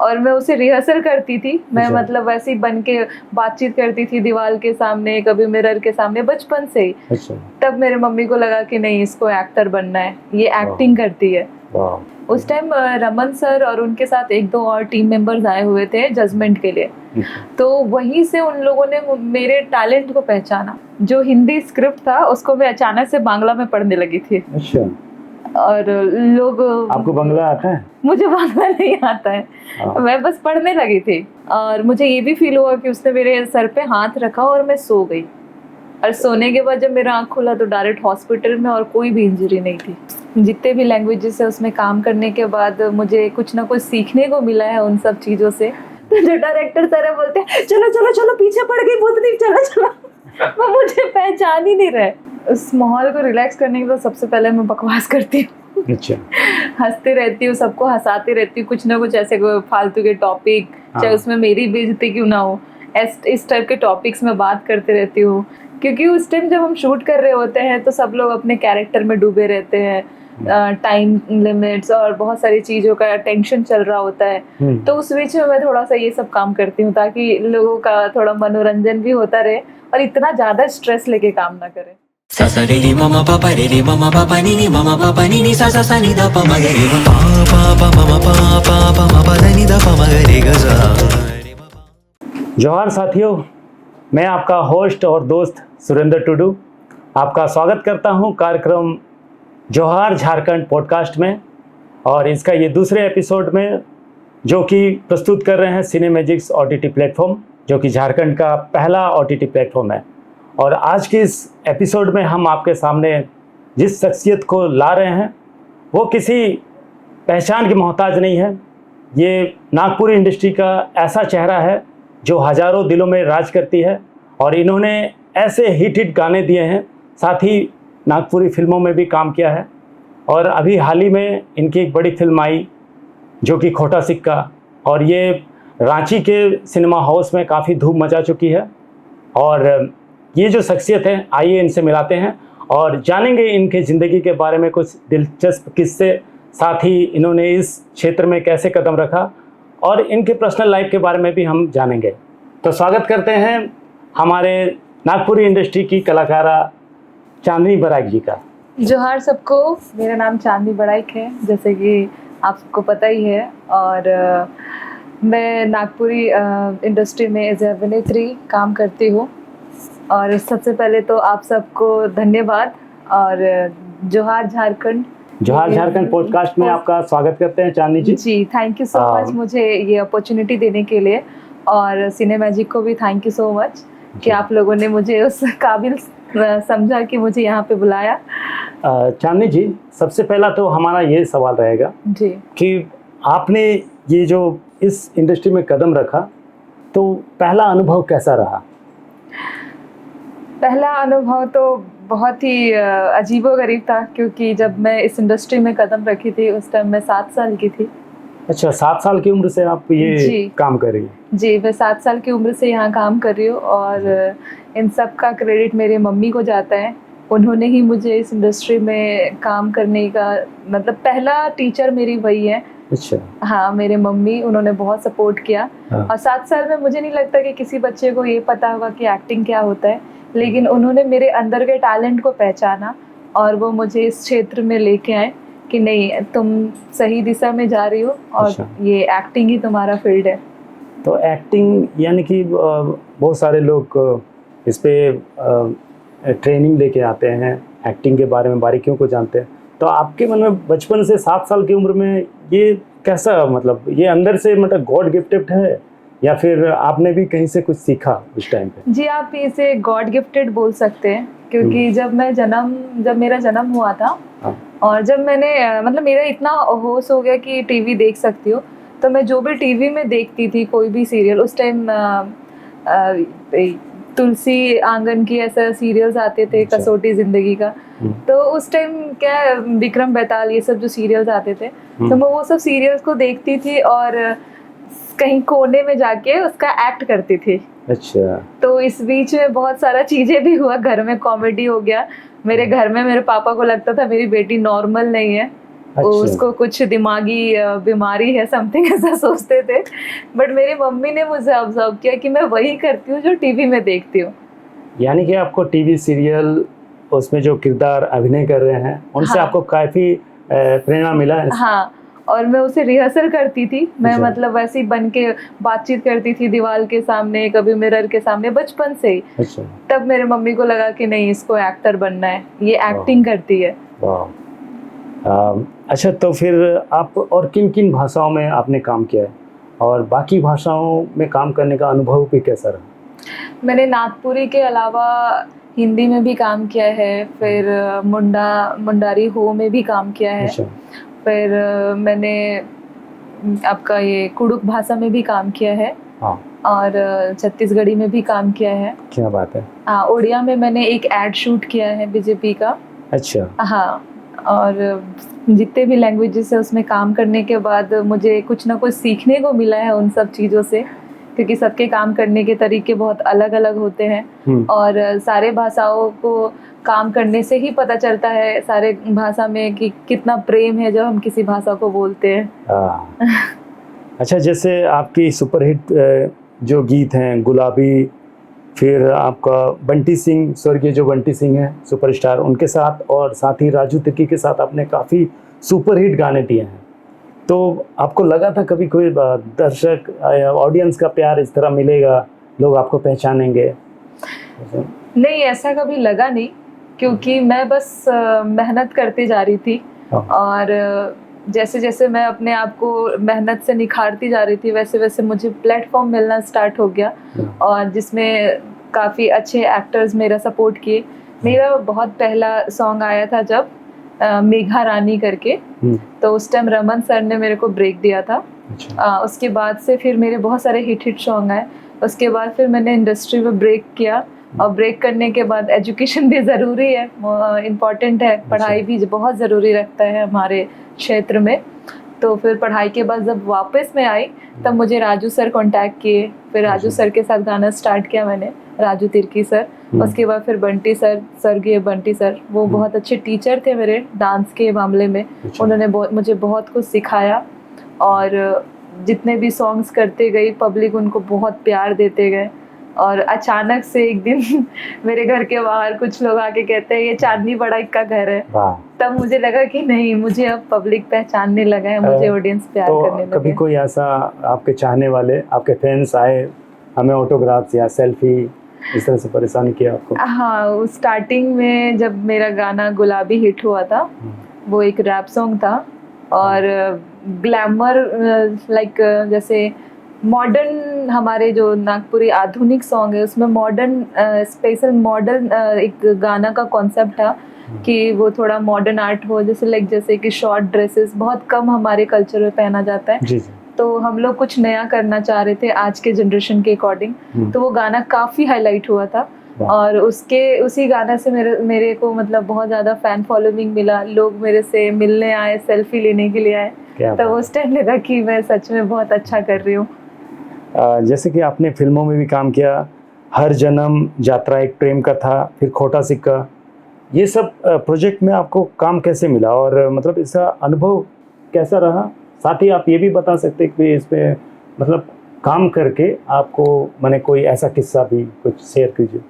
और मैं उसे रिहर्सल करती थी। मैं अच्छा। मतलब वैसे ही बन के बातचीत करती थी दीवार के सामने, कभी मिरर के सामने, बचपन से ही। अच्छा। तब मेरे मम्मी को लगा कि नहीं, इसको एक्टर बनना है, ये एक्टिंग करती है। वाह। उस टाइम रमन सर और उनके साथ एक दो और टीम मेंबर्स आए हुए थे जजमेंट के लिए। अच्छा। तो वहीं से उन लोगों ने मेरे टैलेंट को पहचाना। जो हिंदी स्क्रिप्ट था उसको मैं अचानक से बांग्ला में पढ़ने लगी थी। अच्छा। और लोग, आपको बांग्ला आता है? मुझे बांग्ला नहीं आता है, मैं बस पढ़ने लगी थी। और मुझे ये भी फील हुआ कि उसने मेरे सर पे हाथ रखा और मैं सो गई। और सोने के बाद जब मेरा आँख खुला तो डायरेक्ट हॉस्पिटल में, और कोई भी इंजरी नहीं थी। जितने भी लैंग्वेजेस है उसमें काम करने के बाद मुझे कुछ ना कुछ सीखने को मिला है उन सब चीज़ों से। तो जो डायरेक्टर सर है बोलते हैं चलो चलो चलो पीछे पड़ गई भूतनी, चलो चलो। वो मुझे पहचान ही नहीं रहे। उस माहौल को रिलैक्स करने के लिए सबसे पहले मैं बकवास करती हूँ। अच्छा। हंसती रहती हूँ, सबको हंसाती रहती हूँ, कुछ ना कुछ ऐसे फालतू के टॉपिक, चाहे उसमें मेरी बेइज्जती क्यों ना हो, इस टाइप के टॉपिक्स में बात करते रहती हूँ। क्योंकि उस टाइम जब हम शूट कर रहे होते हैं तो सब लोग अपने कैरेक्टर में डूबे रहते हैं। टाइम लिमिट्स और बहुत सारी चीज़ों का टेंशन चल रहा होता है। तो उस बीच में मैं थोड़ा सा ये सब काम करती हूँ ताकि लोगों का थोड़ा मनोरंजन भी होता रहे और इतना ज़्यादा स्ट्रेस लेके काम ना करें। सा सा रे रे ममा पापा रे रे ममा पापा नी नी ममा पापा नी नी सा सा सा नी दा पा मा गे रे पा पा पा ममा पा पा पा मा पा दा नी दा पा मा गे रे ग सा। जोहार साथियों, मैं आपका होस्ट और दोस्त सुरेंद्र टुडू आपका स्वागत करता हूं कार्यक्रम जोहार झारखंड पॉडकास्ट में। और इसका ये दूसरे एपिसोड में जो कि प्रस्तुत कर रहे हैं सिनेमैजिक्स OTT प्लेटफॉर्म, जो कि झारखंड का पहला OTT प्लेटफॉर्म है। और आज के इस एपिसोड में हम आपके सामने जिस शख्सियत को ला रहे हैं वो किसी पहचान की मोहताज नहीं है। ये नागपुरी इंडस्ट्री का ऐसा चेहरा है जो हज़ारों दिलों में राज करती है। और इन्होंने ऐसे हिट गाने दिए हैं, साथ ही नागपुरी फिल्मों में भी काम किया है। और अभी हाल ही में इनकी एक बड़ी फिल्म आई जो कि खोटा सिक्का, और ये रांची के सिनेमा हाउस में काफ़ी धूम मचा चुकी है। और ये जो शख्सियत है, आइए इनसे मिलाते हैं और जानेंगे इनके ज़िंदगी के बारे में कुछ दिलचस्प किस्से, साथ ही इन्होंने इस क्षेत्र में कैसे कदम रखा और इनके पर्सनल लाइफ के बारे में भी हम जानेंगे। तो स्वागत करते हैं हमारे नागपुरी इंडस्ट्री की कलाकारा चांदनी बराइक जी का। जोहार सबको, मेरा नाम चांदनी बराइक है, जैसे कि आप सबको पता ही है। और मैं नागपुरी इंडस्ट्री में एज ए अभिनेत्री काम करती हूँ। और सबसे पहले तो आप सबको धन्यवाद और जोहार झारखंड पॉडकास्ट में आपका स्वागत करते हैं चांदनी जी। जी, थैंक यू सो मच मुझे ये अपॉर्चुनिटी देने के लिए। और सिनेमैजिक को भी थैंक यू सो मच कि आप लोगों ने मुझे उस काबिल समझा कि मुझे यहाँ पे बुलाया। चांदनी जी, सबसे पहला तो हमारा ये सवाल रहेगा जी कि आपने ये जो इस इंडस्ट्री में कदम रखा तो पहला अनुभव कैसा रहा? पहला अनुभव तो बहुत ही अजीबोगरीब था, क्योंकि जब मैं इस इंडस्ट्री में कदम रखी थी उस टाइम मैं 7 साल की थी। अच्छा, 7 साल की उम्र से आप ये काम कर रही हैं? जी, मैं 7 साल की उम्र से यहाँ काम कर रही हूँ। और इन सब का क्रेडिट मेरे मम्मी को जाता है। उन्होंने ही मुझे इस इंडस्ट्री में काम करने का, मतलब पहला टीचर मेरी वही है। अच्छा। हाँ, मेरे मम्मी, उन्होंने बहुत सपोर्ट किया। और 7 साल में मुझे नहीं लगता कि किसी बच्चे को ये पता होगा कि एक्टिंग क्या होता है, लेकिन उन्होंने मेरे अंदर के टैलेंट को पहचाना और वो मुझे इस क्षेत्र में लेके आए कि नहीं, तुम सही दिशा में जा रही हो और ये एक्टिंग ही तुम्हारा फील्ड है। तो एक्टिंग यानी कि बहुत सारे लोग इस पे ट्रेनिंग लेके आते हैं, एक्टिंग के बारे में बारीकियों को जानते हैं। तो आपके मन में बचपन से 7 साल की उम्र में ये कैसा, मतलब ये अंदर से मतलब गॉड गिफ्टेड है या फिर आपने भी कहीं से कुछ सीखा उस टाइम पे? जी, आप इसे गॉड गिफ्टेड बोल सकते हैं, क्योंकि जब मेरा जन्म हुआ था और जब मैंने मतलब मेरा इतना होश हो गया कि टीवी देख सकती हो, तो मैं जो भी टीवी में देखती थी कोई भी सीरियल, उस टाइम तुलसी आंगन की ऐसा सीरियल्स आते थे, कसौटी जिंदगी का। तो उस टाइम क्या विक्रम बेताल, ये सब जो सीरियल्स आते थे, तो मैं वो सब सीरियल्स को देखती थी और कहीं कोने में जाके उसका एक्ट करती थी। अच्छा। तो इस बीच में बहुत सारा चीजें भी हुआ, घर में कॉमेडी हो गया। मेरे घर में मेरे पापा को लगता था मेरी बेटी नॉर्मल नहीं है, उसको कुछ दिमागी बीमारी है, समथिंग ऐसा सोचते थे। बट मेरी मम्मी ने मुझे ऑब्जर्व किया कि मैं वही करती हूँ जो टीवी में देखती हूँ। यानी कि आपको टीवी सीरियल उसमें जो किरदार अभिनय कर रहे हैं उनसे हाँ। आपको काफ़ी प्रेरणा मिला है। हाँ, और मैं उसे रिहर्सल करती थी। मैं अच्छा। मतलब वैसे ही बन के बातचीत करती थी दीवार के सामने, कभी मिरर के सामने, बचपन से ही। अच्छा। तब मेरे मम्मी को लगा कि नहीं, इसको एक्टर बनना है, ये एक्टिंग करती है। वाह। अच्छा, तो फिर आप और किन किन भाषाओं में आपने काम किया है और बाकी भाषाओं में काम करने का अनुभव भी कैसा रहा? मैंने नागपुरी के अलावा हिंदी में भी काम किया है, फिर मुंडारी हो में भी काम किया है, अच्छा। फिर मैंने आपका ये कुड़ुक भाषा में भी काम किया है, हाँ। और छत्तीसगढ़ी में भी काम किया है। क्या बात है। हाँ, उड़िया में मैंने एक एड शूट किया है बीजेपी का। अच्छा। हाँ, और जितने भी लैंग्वेजेस है उसमें काम करने के बाद मुझे कुछ ना कुछ सीखने को मिला है उन सब चीज़ों से, क्योंकि सबके काम करने के तरीके बहुत अलग अलग होते हैं। और सारे भाषाओं को काम करने से ही पता चलता है सारे भाषा में कि कितना प्रेम है जब हम किसी भाषा को बोलते हैं। अच्छा, जैसे आपकी सुपरहिट जो गीत हैं गुलाबी, फिर आपका बंटी सिंह, स्वर्गीय जो बंटी सिंह हैं सुपरस्टार, उनके साथ और साथ ही राजू तिर्की के साथ आपने काफ़ी सुपरहिट गाने दिए हैं, तो आपको लगा था कभी कोई दर्शक ऑडियंस का प्यार इस तरह मिलेगा, लोग आपको पहचानेंगे? नहीं, ऐसा कभी लगा नहीं, क्योंकि मैं बस मेहनत करती जा रही थी। और जैसे जैसे मैं अपने आप को मेहनत से निखारती जा रही थी वैसे वैसे मुझे प्लेटफॉर्म मिलना स्टार्ट हो गया, और जिसमें काफ़ी अच्छे एक्टर्स मेरा सपोर्ट किए। मेरा बहुत पहला सॉन्ग आया था जब मेघा रानी करके, तो उस टाइम रमन सर ने मेरे को ब्रेक दिया था। उसके बाद से फिर मेरे बहुत सारे हिट सॉन्ग आए। उसके बाद फिर मैंने इंडस्ट्री में ब्रेक किया, और ब्रेक करने के बाद एजुकेशन भी ज़रूरी है, इम्पॉर्टेंट है, पढ़ाई भी बहुत ज़रूरी रखता है हमारे क्षेत्र में। तो फिर पढ़ाई के बाद जब वापस मैं आई तब मुझे राजू सर कांटेक्ट किए, फिर राजू सर के साथ गाना स्टार्ट किया मैंने, राजू तिर्की सर। उसके बाद फिर बंटी सर, स्वर्गीय बंटी सर, वो बहुत अच्छे टीचर थे मेरे डांस के मामले में। उन्होंने मुझे बहुत कुछ सिखाया, और जितने भी सॉन्ग्स करते गई पब्लिक उनको बहुत प्यार देते गए। और अचानक से एक दिन मेरे घर के बाहर कुछ लोग आके कहते हैं ये चांदनी बड़ा का घर है। तब मुझे लगा कि नहीं, मुझे अब पब्लिक पहचानने लगा है, मुझे ऑडियंस प्यार करने लगे। कभी कोई ऐसा आपके चाहने वाले, आपके फैंस आए, हमें ऑटोग्राफ्स या सेल्फी इस तरह से परेशानी किया आपको? हाँ, स्टार्टिंग में जब मेरा गाना गुलाबी हिट हुआ था, वो एक रैप सॉन्ग था, और ग्लैमर लाइक जैसे मॉडर्न, हमारे जो नागपुरी आधुनिक सॉन्ग है उसमें मॉडर्न स्पेशल मॉडर्न एक गाना का कॉन्सेप्ट था कि वो थोड़ा मॉडर्न आर्ट हो, जैसे कि शॉर्ट ड्रेसेस बहुत कम हमारे कल्चर में पहना जाता है। जी। तो हम लोग कुछ नया करना चाह रहे थे आज के जनरेशन के अकॉर्डिंग, तो वो गाना काफ़ी हाईलाइट हुआ था। और उसी गाना से मेरे को मतलब बहुत ज़्यादा फैन फॉलोइंग मिला, लोग मेरे से मिलने आए, सेल्फी लेने के लिए आए। तो उस टाइम लगा कि मैं सच में बहुत अच्छा कर रही हूँ। जैसे कि आपने फिल्मों में भी काम किया, हर जन्म, यात्रा एक प्रेम कथा, फिर खोटा सिक्का, ये सब प्रोजेक्ट में आपको काम कैसे मिला और मतलब इसका अनुभव कैसा रहा? साथ ही आप ये भी बता सकते हैं कि इसमें मतलब काम करके आपको मैंने कोई ऐसा किस्सा भी कुछ शेयर कीजिए।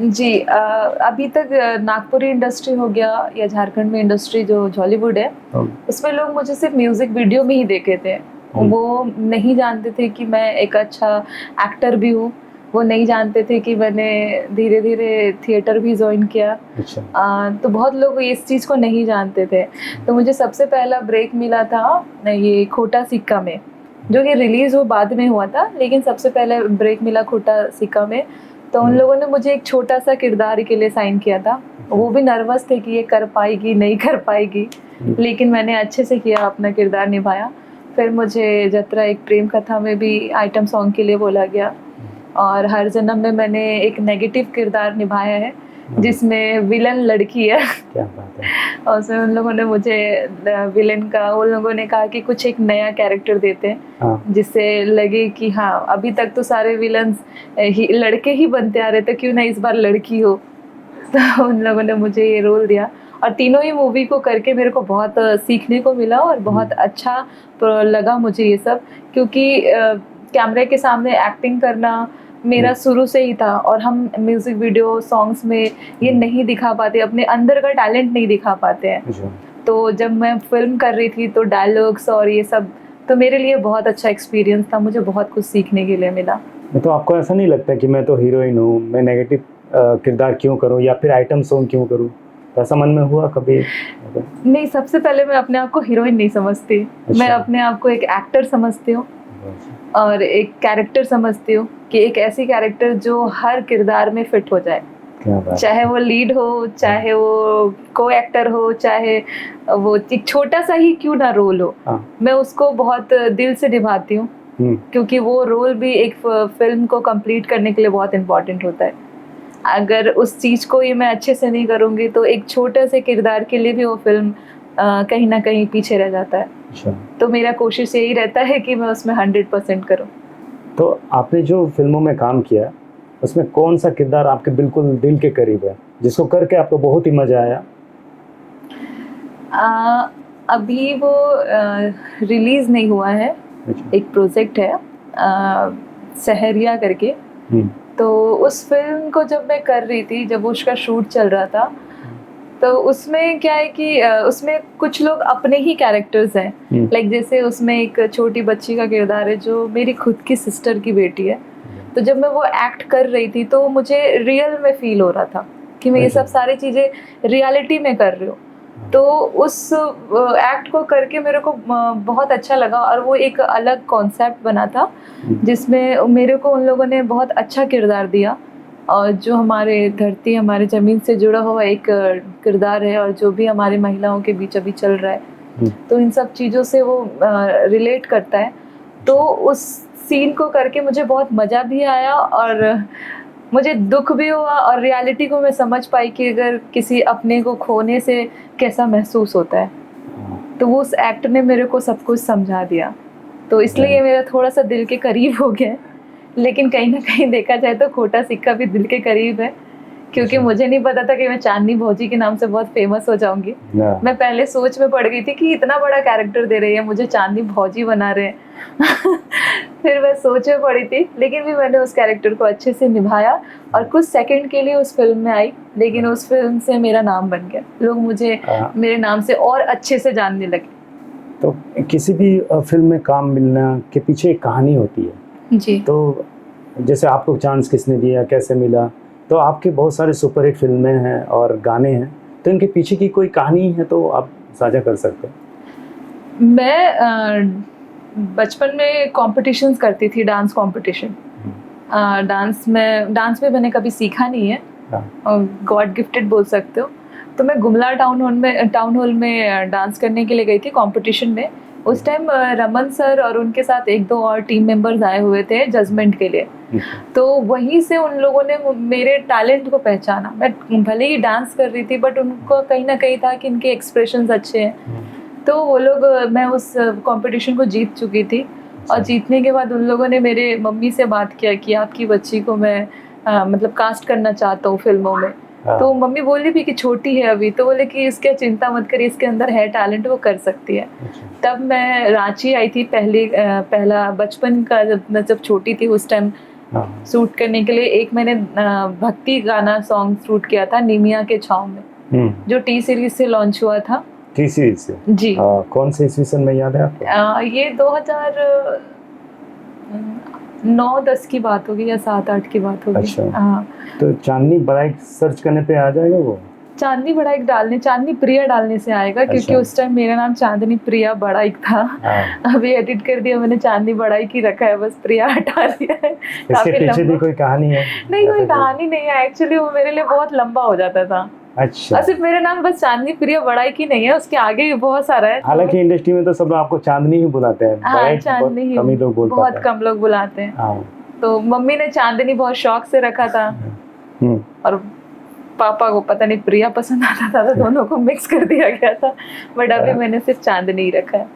जी, अभी तक नागपुरी इंडस्ट्री हो गया या झारखंड में इंडस्ट्री जो हॉलीवुड है, उसमें लोग मुझे सिर्फ म्यूजिक वीडियो में ही देखे थे। वो नहीं जानते थे कि मैं एक अच्छा एक्टर भी हूँ, वो नहीं जानते थे कि मैंने धीरे धीरे थिएटर भी ज्वाइन किया। तो बहुत लोग इस चीज़ को नहीं जानते थे। तो मुझे सबसे पहला ब्रेक मिला था ये खोटा सिक्का में, जो कि रिलीज़ वो बाद में हुआ था, लेकिन सबसे पहले ब्रेक मिला खोटा सिक्का में। तो उन लोगों ने मुझे एक छोटा सा किरदार के लिए साइन किया था। वो भी नर्वस थे कि ये कर पाएगी नहीं कर पाएगी, लेकिन मैंने अच्छे से किया, अपना किरदार निभाया। फिर मुझे यात्रा एक प्रेम कथा में भी आइटम सॉन्ग के लिए बोला गया, और हर जन्म में मैंने एक नेगेटिव किरदार निभाया है जिसमें विलन लड़की है। क्या बात है। और उसमें उन लोगों ने मुझे विलन का, उन लोगों ने कहा कि कुछ एक नया कैरेक्टर देते हैं जिससे लगे कि हाँ, अभी तक तो सारे विलन्स लड़के ही बनते आ रहे थे, क्यों ना इस बार लड़की हो। तो उन लोगों ने मुझे ये रोल दिया, और तीनों ही मूवी को करके मेरे को बहुत सीखने को मिला और बहुत अच्छा लगा मुझे ये सब, क्योंकि कैमरे के सामने एक्टिंग करना मेरा शुरू से ही था और हम म्यूजिक वीडियो सॉन्ग्स में ये नहीं दिखा पाते, अपने अंदर का टैलेंट नहीं दिखा पाते हैं। तो जब मैं फिल्म कर रही थी तो डायलॉग्स और ये सब तो मेरे लिए बहुत अच्छा एक्सपीरियंस था, मुझे बहुत कुछ सीखने के लिए मिला। तो आपको ऐसा नहीं लगता कि मैं तो हीरोइन हूँ, मैं नेगेटिव किरदार क्यों करूँ या फिर आइटम सॉन्ग क्यों करूँ, तो ऐसा मन में हुआ कभी? नहीं, सबसे पहले मैं अपने आप को हीरोइन नहीं समझती। मैं अपने आप को एक एक्टर समझती हूँ और एक कैरेक्टर समझती हूँ कि एक ऐसी कैरेक्टर जो हर किरदार में फिट हो जाए, चाहे वो लीड हो, चाहे वो को एक्टर हो, चाहे वो एक छोटा सा ही क्यों ना रोल हो, मैं उसको बहुत दिल से निभाती हूँ, क्योंकि वो रोल भी एक फिल्म को कंप्लीट करने के लिए बहुत इम्पोर्टेंट होता है। अगर उस चीज़ को ये मैं अच्छे से नहीं करूँगी तो एक छोटे से किरदार के लिए भी वो फिल्म कहीं ना कहीं पीछे रह जाता है। तो मेरा कोशिश यही रहता है कि मैं उसमें 100% करूँ। तो आपने जो फिल्मों में काम किया उसमें कौन सा किरदार आपके बिल्कुल दिल के करीब है, जिसको करके आपको बहुत ही मजा आया? अभी वो रिलीज नहीं हुआ है, एक प्रोजेक्ट है सहरिया करके। तो उस फिल्म को जब मैं कर रही थी, जब उसका शूट चल रहा था, तो उसमें क्या है कि उसमें कुछ लोग अपने ही कैरेक्टर्स हैं। लाइक जैसे उसमें एक छोटी बच्ची का किरदार है जो मेरी खुद की सिस्टर की बेटी है। तो जब मैं वो एक्ट कर रही थी तो मुझे रियल में फील हो रहा था कि मैं ये सब सारी चीज़ें रियलिटी में कर रही हूँ। तो उस एक्ट को करके मेरे को बहुत अच्छा लगा और वो एक अलग कॉन्सेप्ट बना था जिसमें मेरे को उन लोगों ने बहुत अच्छा किरदार दिया, और जो हमारे धरती, हमारे ज़मीन से जुड़ा हुआ एक किरदार है और जो भी हमारे महिलाओं के बीच अभी चल रहा है, तो इन सब चीज़ों से वो रिलेट करता है। तो उस सीन को करके मुझे बहुत मज़ा भी आया और मुझे दुख भी हुआ और रियलिटी को मैं समझ पाई कि अगर किसी अपने को खोने से कैसा महसूस होता है। तो वो उस एक्ट ने मेरे को सब कुछ समझा दिया, तो इसलिए मेरा थोड़ा सा दिल के करीब हो गया। लेकिन कहीं ना कहीं देखा जाए तो खोटा सिक्का भी दिल के करीब है, क्योंकि मुझे नहीं पता था कि मैं चांदनी भौजी के नाम से बहुत फेमस हो जाऊंगी। मैं पहले सोच में पड़ गई थी कि इतना बड़ा कैरेक्टर दे रही है, मुझे चांदनी भौजी बना रहे हैं। फिर मैं सोच में पड़ी थी, लेकिन भी मैंने उस कैरेक्टर को अच्छे से निभाया और कुछ सेकंड के लिए उस फिल्म में आई, लेकिन उस फिल्म से मेरा नाम बन गया, लोग मुझे मेरे नाम से और अच्छे से जानने लगे। तो किसी भी फिल्म में काम मिलना के पीछे एक कहानी होती है जी। तो जैसे आपको चांस किसने दिया, कैसे मिला? तो आपके बहुत सारे सुपरहिट फिल्में हैं और गाने हैं, तो इनके पीछे की कोई कहानी है तो आप साझा कर सकते हैं। मैं बचपन में कॉम्पिटिशन्स करती थी, डांस कॉम्पिटिशन। डांस में मैंने कभी सीखा नहीं है, गॉड गिफ्टेड बोल सकते हो। तो मैं गुमला टाउन हॉल में डांस करने के लिए गई थी कॉम्पिटिशन में। उस टाइम रमन सर और उनके साथ 1-2 और टीम मेंबर्स आए हुए थे जजमेंट के लिए। तो वहीं से उन लोगों ने मेरे टैलेंट को पहचाना। मैं भले ही डांस कर रही थी, बट उनको कहीं ना कहीं था कि इनके एक्सप्रेशंस अच्छे हैं। तो वो लोग, मैं उस कंपटीशन को जीत चुकी थी और जीतने के बाद उन लोगों ने मेरे मम्मी से बात किया कि आपकी बच्ची को मैं मतलब कास्ट करना चाहता हूँ फिल्मों में। तो मम्मी बोली भी कि छोटी है अभी, तो बोले कि इसके चिंता मत करिए, इसके अंदर है टैलेंट, वो कर सकती है। तब मैं रांची आई थी पहला बचपन का, जब छोटी थी उस टाइम शूट करने के लिए। एक मैंने भक्ति गाना सॉन्ग शूट किया था निमिया के छाँव में, जो टी सीरीज से लॉन्च हुआ था। टी सीरीज से? जी। कौन से ईस्वी सन में याद है आपको? ये 2009-10 की बात होगी या 7-8 की बात होगी। अच्छा। हाँ। तो चांदनी बड़ाई सर्च करने पे आ जाएगा वो? चांदनी बड़ाइक चांदनी प्रिया डालने से आएगा। अच्छा। क्योंकि उस टाइम मेरा नाम चांदनी प्रिया बड़ाइक था। हाँ। अभी एडिट कर दिया मैंने, चांदनी बड़ाइक ही रखा है, बस प्रिया हटा दिया है। इसके पीछे भी कोई कहानी है? नहीं, कोई कहानी नहीं है एक्चुअली, वो मेरे लिए बहुत लंबा हो जाता था। अच्छा। और सिर्फ मेरा नाम बस चांदनी प्रिया बड़ाइक ही नहीं है, उसके आगे भी बहुत सारा है। हालांकि इंडस्ट्री में तो सब आपको चांदनी ही बुलाते हैं। हाँ, चांदनी ही बहुत कम लोग बुलाते हैं। हाँ। तो मम्मी ने चांदनी बहुत शौक से रखा था और पापा को पता नहीं प्रिया पसंद आता था, तो दोनों को मिक्स कर दिया गया था। बट अभी मैंने सिर्फ चांदनी ही रखा है।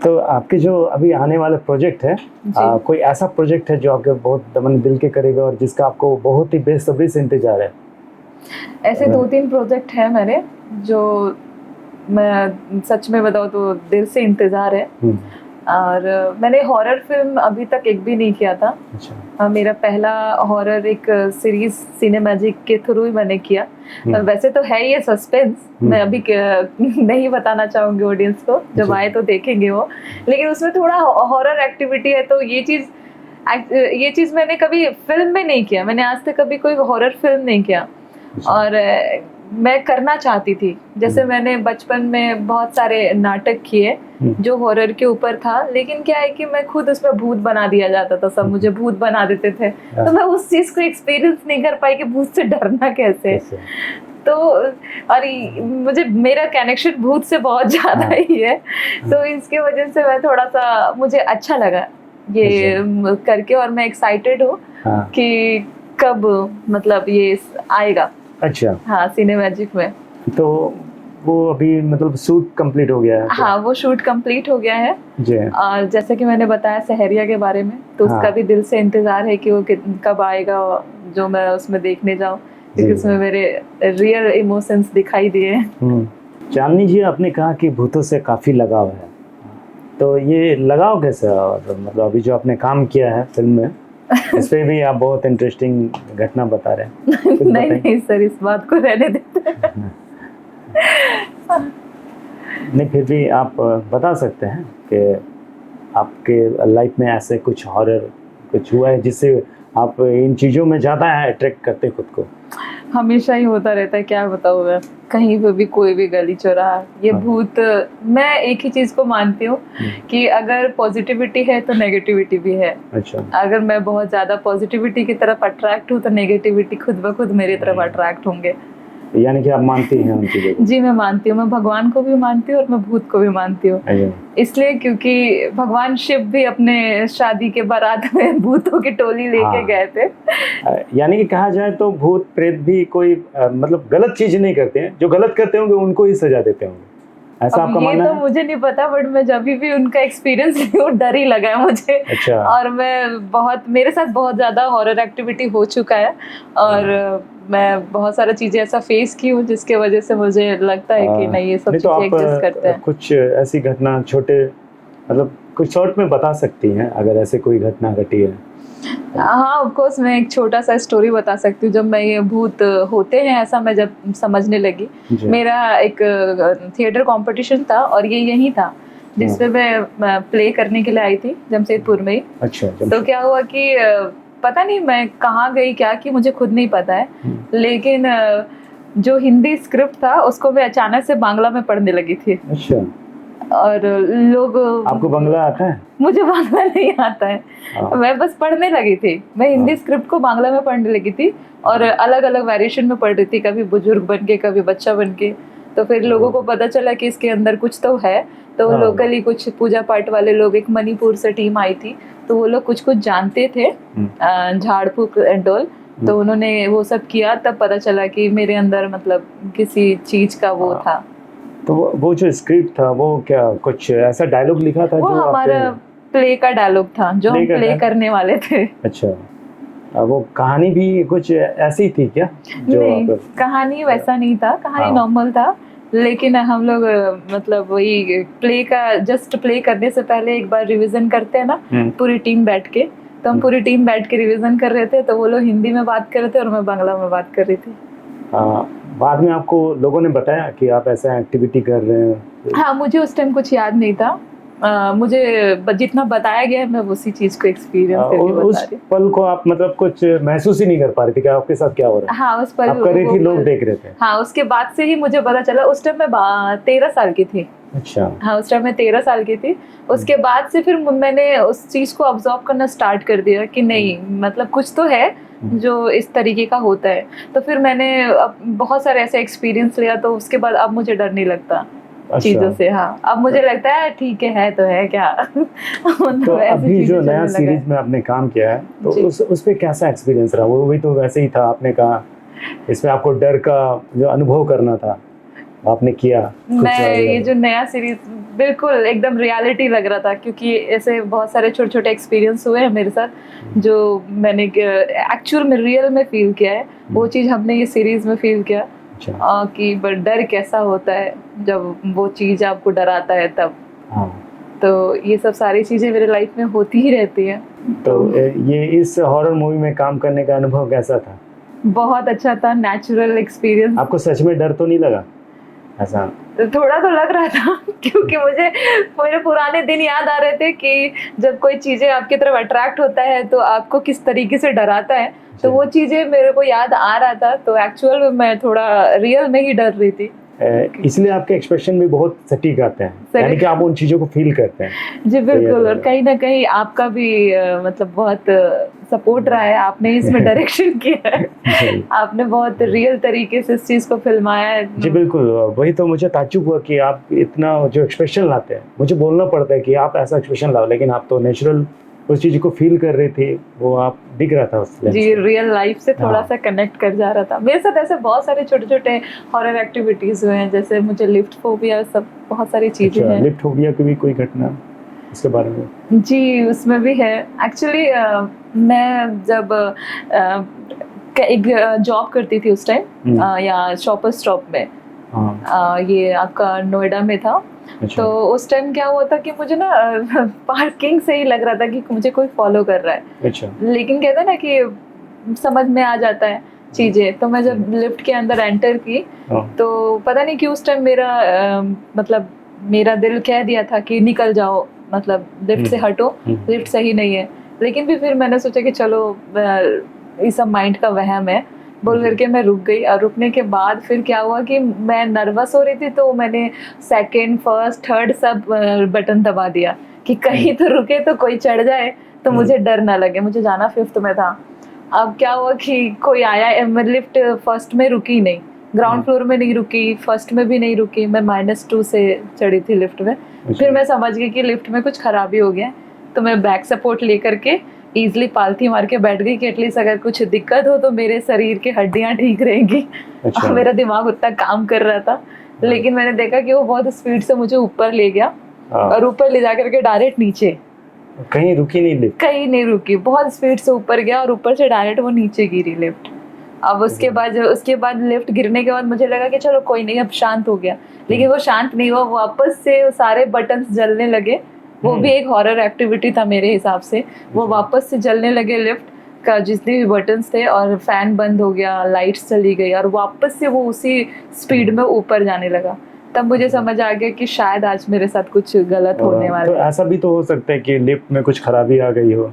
तो आपके जो अभी आने वाले प्रोजेक्ट है, कोई ऐसा प्रोजेक्ट है जो आपके बहुत दिल के करीब है और जिसका आपको बहुत ही बेसब्री से इंतजार है? ऐसे 2-3 प्रोजेक्ट है मेरे। जो मैं सच में बताऊँ तो दिल से इंतज़ार है। और मैंने हॉरर फिल्म अभी तक एक भी नहीं किया था। अच्छा। मेरा पहला हॉरर एक सीरीज सिनेमैजिक के थ्रू ही मैंने किया। वैसे तो है ये सस्पेंस, मैं अभी नहीं बताना चाहूँगी ऑडियंस को, जब आए तो देखेंगे वो, लेकिन उसमें थोड़ा हॉरर एक्टिविटी है। तो ये चीज़ मैंने कभी फिल्म में नहीं किया, मैंने आज तक कभी कोई हॉरर फिल्म नहीं किया। और मैं करना चाहती थी, जैसे मैंने बचपन में बहुत सारे नाटक किए जो हॉरर के ऊपर था, लेकिन क्या है कि मैं खुद उसमें भूत बना दिया जाता था, सब मुझे भूत बना देते थे, तो मैं उस चीज को एक्सपीरियंस नहीं कर पाई कि भूत से डरना कैसे। तो और मुझे मेरा कनेक्शन भूत से बहुत ज्यादा ही है, तो इसके वजह से मैं थोड़ा सा, मुझे अच्छा लगा ये करके, और मैं एक्साइटेड हूँ कि कब मतलब ये आएगा। अच्छा। हाँ, सिनेमैजिक में। तो वो अभी मतलब शूट कंप्लीट हो गया है? हाँ, वो शूट कंप्लीट हो गया है जी। और जैसे कि मैंने बताया सहरिया के बारे में, तो उसका भी दिल से इंतजार है कि वो कब आएगा, जो मैं उसमें देखने जाऊँ, क्योंकि उसमें मेरे रियल इमोशंस दिखाई दिए। चांदनी जी, आपने कहा कि भूतों से काफ़ी लगाव है, तो ये लगाव कैसे, मतलब अभी जो आपने काम किया है फिल्म में, इस पे भी आप बहुत इंटरेस्टिंग घटना बता रहे हैं। नहीं सर, इस बात को रहने देते हैं। नहीं, फिर भी आप बता सकते हैं कि आपके लाइफ में ऐसे कुछ हॉरर कुछ हुआ है जिससे आप इन चीज़ों में ज़्यादा अट्रैक्ट करते खुद को? हमेशा ही होता रहता है, क्या बताऊँ मैं, कहीं पे भी कोई भी गली चौराहा ये भूत। मैं एक ही चीज को मानती हूँ कि अगर पॉजिटिविटी है तो नेगेटिविटी भी है। अच्छा। अगर मैं बहुत ज्यादा पॉजिटिविटी की तरफ अट्रैक्ट हूँ तो नेगेटिविटी खुद ब खुद मेरी तरफ अट्रैक्ट होंगे। यानी कि आप मानती हैं उन चीज़ों को? जी, मैं मानती हूँ, मैं भगवान को भी मानती हूँ और मैं भूत को भी मानती हूँ। इसलिए क्योंकि भगवान शिव भी अपने शादी के बारात में भूतों की टोली लेके गए थे। यानी कि कहा जाए तो भूत प्रेत भी कोई मतलब गलत चीज नहीं करते हैं, जो गलत करते होंगे उनको ही सजा देते होंगे, ऐसा आपका मानना है? ये तो मुझे नहीं पता, बट मैं जब भी उनका एक्सपीरियंस लिया डर ही लगा है मुझे। अच्छा। और मेरे साथ बहुत ज्यादा हॉरर एक्टिविटी हो चुका है और मैं बहुत सारी चीजें ऐसा फेस की हूँ जिसके वजह से मुझे लगता है कि नहीं, ये सब चीजें एग्जिस्ट करते हैं। कुछ ऐसी घटना छोटे मतलब कुछ शॉर्ट में बता सकती हैं अगर ऐसे कोई घटना घटी है? हाँ, ऑफ कोर्स मैं एक छोटा सा स्टोरी बता सकती हूँ। जब मैं ये भूत होते हैं ऐसा मैं जब समझने लगी, मेरा एक थिएटर कंपटीशन था और ये यही था जिसमें मैं प्ले करने के लिए आई थी, जमशेदपुर में ही। अच्छा। तो क्या हुआ कि पता नहीं मैं कहाँ गई क्या कि मुझे खुद नहीं पता है, लेकिन जो हिंदी स्क्रिप्ट था उसको मैं अचानक से बांग्ला में पढ़ने लगी थी। अच्छा। और लोग, आपको बांग्ला आता है? मुझे बांग्ला नहीं आता है, मैं बस पढ़ने लगी थी। मैं हिंदी स्क्रिप्ट को बांग्ला में पढ़ने लगी थी और अलग अलग वेरिएशन में पढ़ रही थी, कभी बुजुर्ग बन के कभी बच्चा बन के। तो फिर लोगों को पता चला कि इसके अंदर कुछ तो है, तो लोकली कुछ पूजा पाठ वाले लोग, एक मणिपुर से टीम आई थी, तो वो लोग कुछ जान थे झाड़ फूक एंड ऑल, तो उन्होंने वो सब किया। तब पता चला कि मेरे अंदर मतलब किसी चीज का वो था। तो वो जो स्क्रिप्ट था वो क्या कुछ ऐसा डायलॉग लिखा था? वो हमारा प्ले का डायलॉग था जो हम प्ले करने वाले थे। अच्छा। वो कहानी भी कुछ ऐसी थी क्या? नहीं, कहानी वैसा नहीं था, कहानी नॉर्मल था, लेकिन हम लोग मतलब वही प्ले का जस्ट प्ले करने से पहले एक बार रिवीजन करते हैं ना पूरी टीम बैठ के, तो हम पूरी टीम बैठ के रिवीजन कर रहे थे। तो वो लोग हिंदी में बात कर रहे थे और मैं बांग्ला में बात कर रही थी। बाद में आपको लोगों ने बताया कि आप ऐसा एक्टिविटी कर रहे हैं? हाँ, मुझे उस टाइम कुछ याद नहीं था, मुझे जितना बताया गया है मैं उसी चीज को एक्सपीरियंस करके बता रही हूँ। उस पल को आप मतलब कुछ महसूस ही नहीं कर पा रही थी कि आपके साथ क्या हो रहा है? हाँ, उस पल आप कर रही थी, लोग देख रहे थे। हाँ, उसके बाद से ही मुझे पता चला। उस टाइम मैं 13 साल की थी। अच्छा। हाँ, उस टाइम मैं 13 साल की थी। उसके बाद से फिर मैंने उस चीज को ऑब्जर्व करना स्टार्ट कर दिया कि नहीं, मतलब कुछ तो है जो इस तरीके का होता है। तो फिर मैंने बहुत सारे ऐसे एक्सपीरियंस लिया, तो उसके बाद अब मुझे डर नहीं लगता चीजों से। हाँ, अब मुझे लगता है ठीक है तो है क्या। तो अभी जो नया सीरीज में आपने काम किया है तो उस पे कैसा एक्सपीरियंस रहा? वो भी तो वैसे ही था, आपने कहा इसमें आपको डर का जो अनुभव करना था आपने किया। मैं ये जो नया सीरीज बिल्कुल एकदम रियलिटी लग रहा था, क्योंकि ऐसे बहुत सारे छोटे छोटे एक्सपीरियंस हुए हैं मेरे साथ जो मैंने एक्चुअल में रियल में फील किया है। वो चीज़ हमने ये सीरीज में फील किया अच्छा। कि डर कैसा होता है जब वो चीज़ आपको डराता है तब। हाँ। तो ये सब सारी चीज़ें मेरे लाइफ में होती ही रहती हैं। तो ये इस हॉरर मूवी में काम करने का अनुभव कैसा था? बहुत अच्छा था, नेचुरल एक्सपीरियंस। आपको सच में डर तो नहीं लगा ऐसा? थोड़ा तो लग रहा था क्योंकि मुझे मेरे पुराने दिन याद आ रहे थे कि जब कोई चीज़ें आपकी तरफ अट्रैक्ट होता है तो आपको किस तरीके से डराता है, तो वो चीज़ें मेरे को याद आ रहा था। तो एक्चुअल में मैं थोड़ा रियल में ही डर रही थी। इसलिए आपके एक्सप्रेशन भी बहुत सटीक आते हैं, यानी कि आप उन चीज़ों को फील करते हैं। जी बिल्कुल, और कहीं ना कहीं आपका भी मतलब बहुत सपोर्ट रहा है, आपने इसमें डायरेक्शन किया है, आपने बहुत रियल तरीके से इस चीज़ को फिल्माया है। जी बिल्कुल, वही तो मुझे ताज्जुब हुआ कि आप इतना जो एक्सप्रेशन लाते हैं, मुझे बोलना पड़ता है कि आप ऐसा एक्सप्रेशन लाओ, लेकिन आप तो नेचुरल उस चीज़ को फील कर रही थी, वो आप दिख रहा था उस लेंस जी, में। रियल लाइफ से थोड़ा हाँ। सा कनेक्ट कर जा रहा था। मेरे साथ ऐसे बहुत सारे छोटे-छोटे हॉरर एक्टिविटीज़ हुए हैं, जैसे मुझे लिफ्ट फोबिया, सब बहुत सारी चीज़ें अच्छा, हैं। लिफ्ट फोबिया की भी कोई घटना इसके बारे में? जी, उसमें भी है। एक्चुअली मैं जब एक जॉब करती थी उस टाइम या शॉपर स्टॉप में। हाँ। ये आपका नोएडा में था। अच्छा। तो उस टाइम क्या हुआ था कि मुझे ना पार्किंग से ही लग रहा था कि मुझे कोई फॉलो कर रहा है। अच्छा। लेकिन कहते हैं ना कि समझ में आ जाता है चीज़ें। तो मैं जब लिफ्ट के अंदर एंटर की हाँ। तो पता नहीं क्यों उस टाइम मेरा मतलब मेरा दिल कह दिया था कि निकल जाओ, मतलब लिफ्ट से हटो, लिफ्ट सही नहीं है। लेकिन भी फिर मैंने सोचा कि चलो ये सब माइंड का वहम है बोल करके मैं रुक गई। और रुकने के बाद फिर क्या हुआ कि मैं नर्वस हो रही थी, तो मैंने सेकंड, फर्स्ट, थर्ड सब बटन दबा दिया कि कहीं तो रुके तो कोई चढ़ जाए तो मुझे डर ना लगे। मुझे जाना 5th में था। अब क्या हुआ कि कोई आया, लिफ्ट फर्स्ट में रुकी नहीं, ग्राउंड फ्लोर में नहीं रुकी, फर्स्ट में भी नहीं रुकी, मैं -2 से चढ़ी थी लिफ्ट में। फिर मैं समझ गई कि लिफ्ट में कुछ खराबी हो गया, तो मैं बैक सपोर्ट लेकर के ईजिली पालथी मार के बैठ गई कि एटलीस्ट अगर कुछ दिक्कत हो तो मेरे शरीर की हड्डियां ठीक रहेंगी। अच्छा। मेरा दिमाग उतना काम कर रहा था, लेकिन मैंने देखा कि वो बहुत स्पीड से मुझे ऊपर ले गया और ऊपर ले जा करके डायरेक्ट नीचे। कहीं रुकी नहीं लिफ्ट? कहीं नहीं रुकी, बहुत स्पीड से ऊपर गया और ऊपर से डायरेक्ट वो नीचे गिरी लिफ्ट। अब उसके बाद लिफ्ट गिरने के बाद मुझे लगा कि चलो कोई नहीं, अब शांत हो गया। लेकिन वो शांत नहीं हुआ, वापस से सारे बटन्स जलने लगे। वो भी एक हॉरर एक्टिविटी था मेरे हिसाब से। वो वापस से जलने लगे लिफ्ट का जितने भी बटन्स थे, और फैन बंद हो गया, लाइट्स चली गई, और वापस से वो उसी स्पीड में ऊपर जाने लगा। तब मुझे समझ आ गया कि शायद आज मेरे साथ कुछ गलत होने वाला तो है। ऐसा भी तो हो सकता है कि लिफ्ट में कुछ खराबी आ गई हो,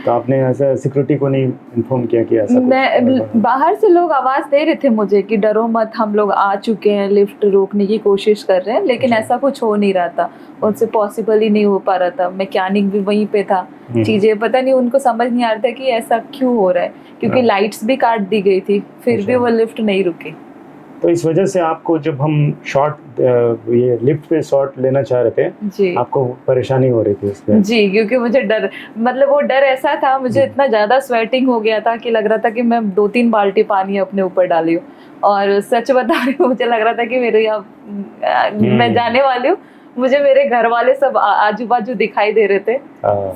तो आपने ऐसा सिक्योरिटी को नहीं इन्फॉर्म किया कि ऐसा मैं बाहर से लोग आवाज दे रहे थे मुझे कि डरो मत, हम लोग आ चुके हैं, लिफ्ट रोकने की कोशिश कर रहे हैं, लेकिन ऐसा कुछ हो नहीं रहा था, उनसे पॉसिबल ही नहीं हो पा रहा था। मैकेनिक भी वहीं पे था। चीजें पता नहीं उनको समझ नहीं आ रहा था कि ऐसा क्यों हो रहा है, क्योंकि लाइट्स भी काट दी गई थी, फिर भी वो लिफ्ट नहीं रुकी। तो इस वजह से आपको जब हम ये लिफ्ट पे शॉट लेना चाह रहे थे जी, आपको परेशानी हो रही थी उसमें? जी, क्योंकि मुझे डर, मतलब वो डर ऐसा था, मुझे इतना ज्यादा स्वेटिंग हो गया था कि लग रहा था कि मैं 2-3 बाल्टी पानी अपने ऊपर डाली हूँ। और सच बता रही हूँ, मुझे लग रहा था कि मेरे मैं जाने वाली हूँ। मुझे मेरे घर वाले सब आजू बाजू दिखाई दे रहे थे,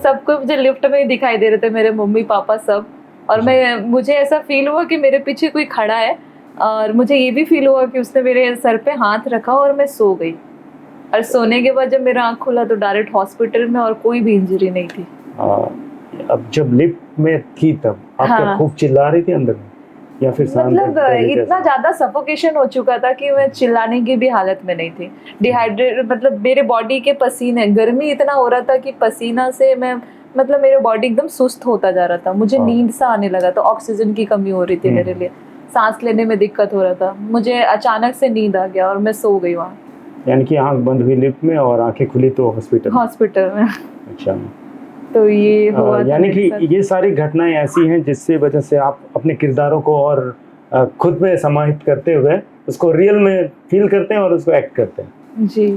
सबको मुझे लिफ्ट में ही दिखाई दे रहे थे, मेरे मम्मी पापा सब। और मुझे ऐसा फील हुआ कि मेरे पीछे कोई खड़ा है, और मुझे ये भी फील हुआ कि उसने मेरे सर पे हाथ रखा और मैं सो गई। और सोने के बाद जब मेरा आँख खुला तो डायरेक्ट हॉस्पिटल में, और कोई भी इंजरी नहीं थी। अब जब लिफ्ट में थी तब आप क्या खूब चिल्ला रही थी अंदर में, या फिर मतलब इतना ज्यादा सफोकेशन हो चुका था कि मैं चिल्लाने की भी हालत में नहीं थी। डिहाइड्रेट, मतलब मेरे बॉडी के पसीने, गर्मी इतना हो रहा था कि पसीना से मैं, मतलब मेरे बॉडी एकदम सुस्त होता जा रहा था। मुझे नींद सा आने लगा था, ऑक्सीजन की कमी हो रही थी मेरे लिए, सांस लेने में दिक्कत हो रहा था। मुझे अचानक से नींद आ गया और मैं सो गई वहाँ। यानी कि आंख बंद हुई लिफ्ट में और आंखें खुली तो हॉस्पिटल में। अच्छा। तो ये हुआ, यानी कि ये सारी घटनाएं ऐसी हैं जिससे वजह से आप अपने किरदारों को और खुद में समाहित करते हुए उसको रियल में फील करते हैं और उसको एक्ट करते हैं। जी।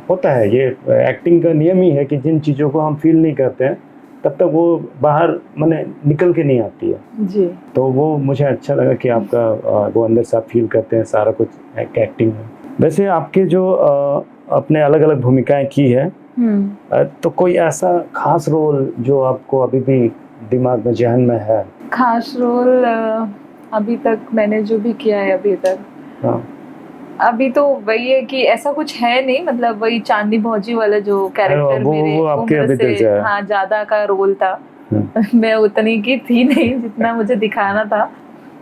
होता है, ये एक्टिंग का नियम ही है कि जिन चीज़ों को हम फील नहीं करते हैं तब तक वो बाहर माने निकल के नहीं आती है। जी। तो वो मुझे अच्छा लगा कि आपका वो अंदर से आप फील करते हैं सारा कुछ एक्टिंग में। वैसे आपके जो अपने अलग अलग भूमिकाएं की है, तो कोई ऐसा खास रोल जो आपको अभी भी दिमाग में, जहन में है? खास रोल अभी तक मैंने जो भी किया है अभी तक, हाँ, अभी तो वही है कि ऐसा कुछ है नहीं, मतलब वही चांदनी भौजी वाला जो कैरेक्टर मेरे वो आपके उम्र अभी तक से है। हाँ ज्यादा का रोल था। मैं उतनी की थी नहीं जितना मुझे दिखाना था।